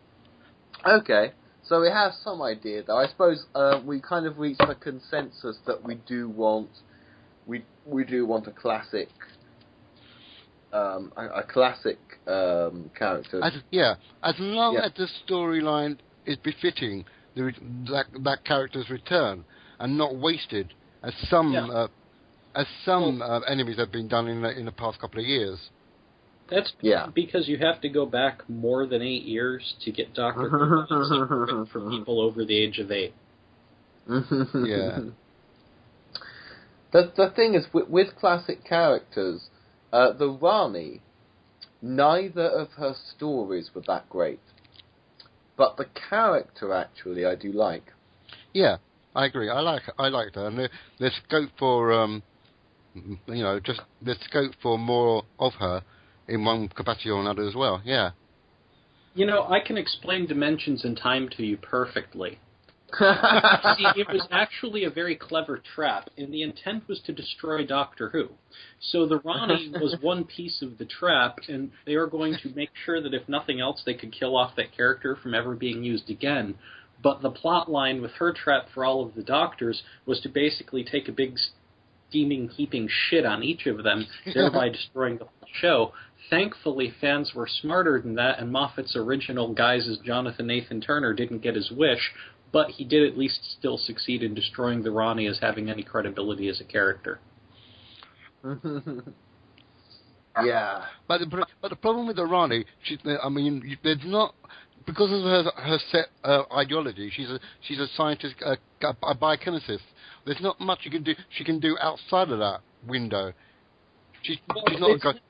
okay. So we have some idea, though. I suppose we kind of reached a consensus that we do want a classic, character. As long as the storyline is befitting that character's return and not wasted, as some enemies have been done in the past couple of years. That's because you have to go back more than 8 years to get Dr. Who for people over the age of 8. Yeah. The thing is, with classic characters, the Rani, neither of her stories were that great. But the character, actually, I do like. Yeah, I agree. I like her. And there's scope for, there's scope for more of her in one capacity or another as well, yeah. I can explain dimensions and time to you perfectly. See, it was actually a very clever trap, and the intent was to destroy Doctor Who. So the Rani was one piece of the trap, and they were going to make sure that if nothing else, they could kill off that character from ever being used again. But the plot line with her trap for all of the Doctors was to basically take a big steaming, heaping shit on each of them, thereby destroying the whole show. Thankfully, fans were smarter than that, and Moffat's original guise as Jonathan Nathan Turner didn't get his wish, but he did at least still succeed in destroying the Rani as having any credibility as a character. Yeah. But the problem with the Rani, there's not, because of her set ideology. She's a scientist, a biochemist. There's not much she can do outside of that window. She's not.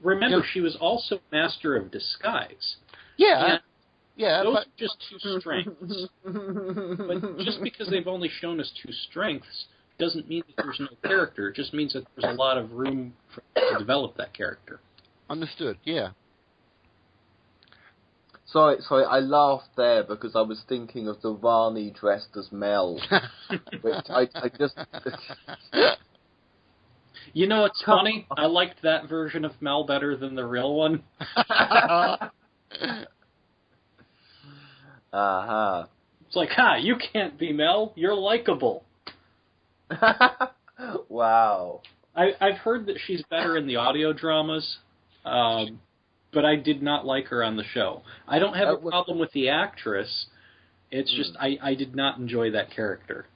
Remember, she was also master of disguise. Yeah. Those are just 2 strengths. But just because they've only shown us 2 strengths doesn't mean that there's no character. It just means that there's a lot of room to develop that character. Understood, yeah. Sorry, I laughed there because I was thinking of the Rani dressed as Mel. Which I just... You know what's funny? I liked that version of Mel better than the real one. It's like, you can't be Mel. You're likable. Wow. I've heard that she's better in the audio dramas, but I did not like her on the show. I don't have a problem with the actress. It's just I did not enjoy that character.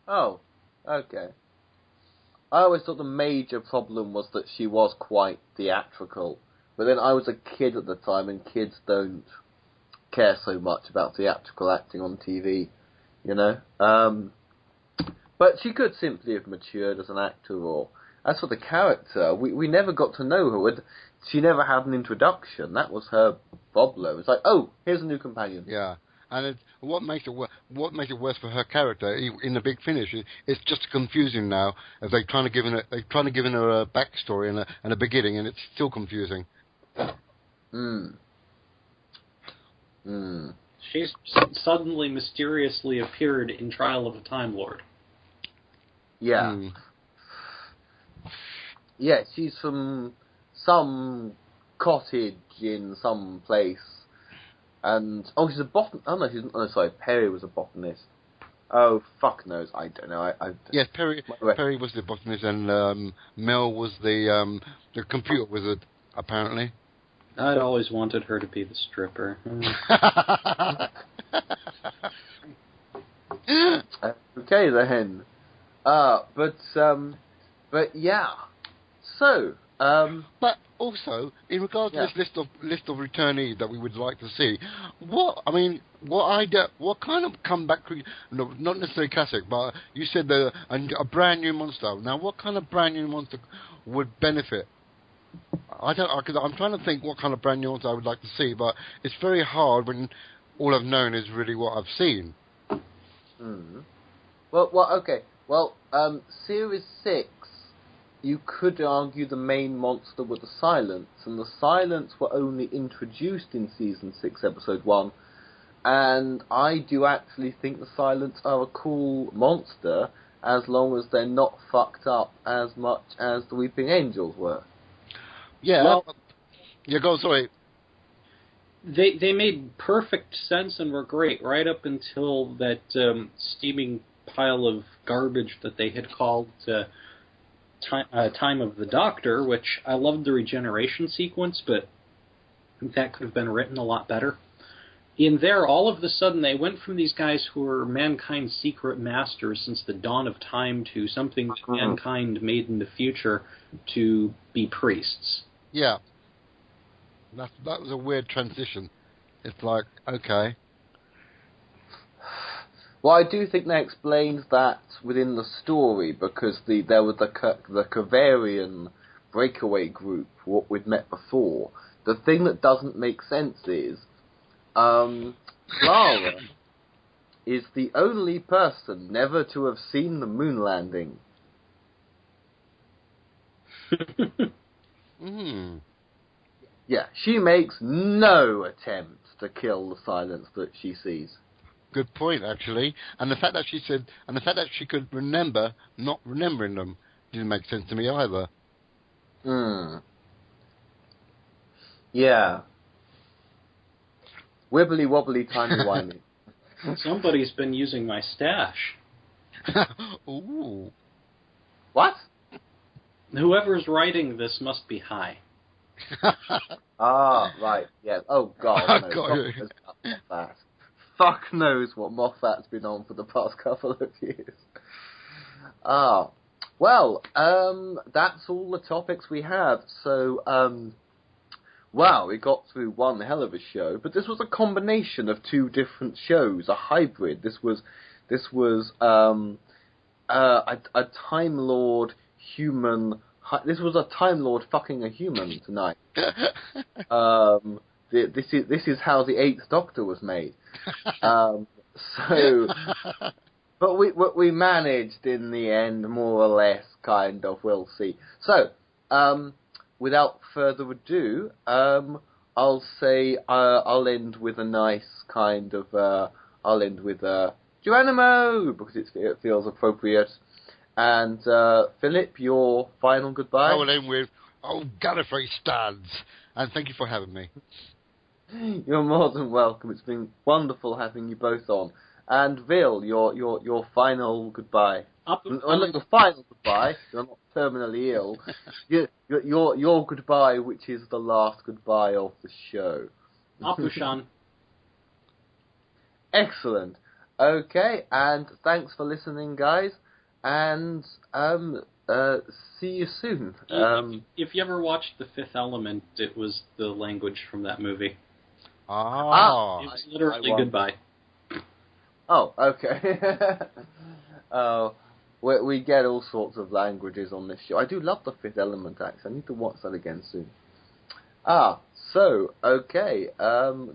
Oh, okay. I always thought the major problem was that she was quite theatrical. But then I was a kid at the time, and kids don't care so much about theatrical acting on TV, But she could simply have matured as an actor, or as for the character, we never got to know her. She never had an introduction. That was her problem. It's like, oh, here's a new companion. Yeah. And what makes it worse for her character in the big finish? It's just confusing now. As they're trying to give her a backstory and a beginning, and it's still confusing. She's suddenly mysteriously appeared in Trial of a Time Lord. Yeah. Yeah, she's from some cottage in some place. And, she's a botanist. Oh, no, sorry, Perry was a botanist. Oh, fuck knows, I don't know. Yes, Perry was the botanist, and Mel was the computer wizard, apparently. I'd always wanted her to be the stripper. Okay, then. But yeah. So, But also, in regards to this list of returnees that we would like to see, what kind of comeback? No, not necessarily classic, but you said a brand new monster. Now, what kind of brand new monster would benefit? I'm trying to think what kind of brand new monster I would like to see, but it's very hard when all I've known is really what I've seen. Well, okay. Well, Series 6 you could argue the main monster were the Silents, and the Silents were only introduced in Season 6, Episode 1, and I do actually think the Silents are a cool monster, as long as they're not fucked up as much as the Weeping Angels were. Yeah. Well, Go, sorry. They made perfect sense and were great right up until that steaming pile of garbage that they had called Time of the Doctor, which I loved the regeneration sequence, but that could have been written a lot better. In there, all of a sudden, they went from these guys who were mankind's secret masters since the dawn of time to something that mankind made in the future to be priests. Yeah. That was a weird transition. It's like, okay. Well, I do think they explained that within the story, because there was the Kavarian breakaway group, what we'd met before. The thing that doesn't make sense is, Clara is the only person never to have seen the moon landing. Yeah, she makes no attempt to kill the Silents that she sees. Good point, actually. And the fact that she could remember not remembering them didn't make sense to me either. Yeah. Wibbly wobbly, timey wimey. Somebody's been using my stash. Ooh. What? Whoever's writing this must be high. Right. Yeah. Oh God. No. Fuck knows what Moffat's been on for the past couple of years. Well, that's all the topics we have. So, wow, we got through one hell of a show, but this was a combination of two different shows, a hybrid. This was a Time Lord human. This was a Time Lord fucking a human tonight. This is how the Eighth Doctor was made. But we managed in the end, more or less, kind of. We'll see. So, without further ado, I'll say I'll end with a nice kind of. I'll end with Geronimo, because it feels appropriate. And Philip, your final goodbye. I will end with Gallifrey Studs, and thank you for having me. You're more than welcome. It's been wonderful having you both on. And Vil, your final goodbye. Not your final goodbye. You're not terminally ill. Your goodbye, which is the last goodbye of the show. Apushan. Excellent. Okay, and thanks for listening, guys. And see you soon. If you ever watched The Fifth Element, it was the language from that movie. It was literally goodbye. Oh, okay. We get all sorts of languages on this show. I do love The Fifth Element, actually. I need to watch that again soon. So, okay.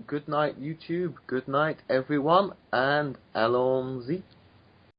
Good night, YouTube. Good night, everyone. And allons-y.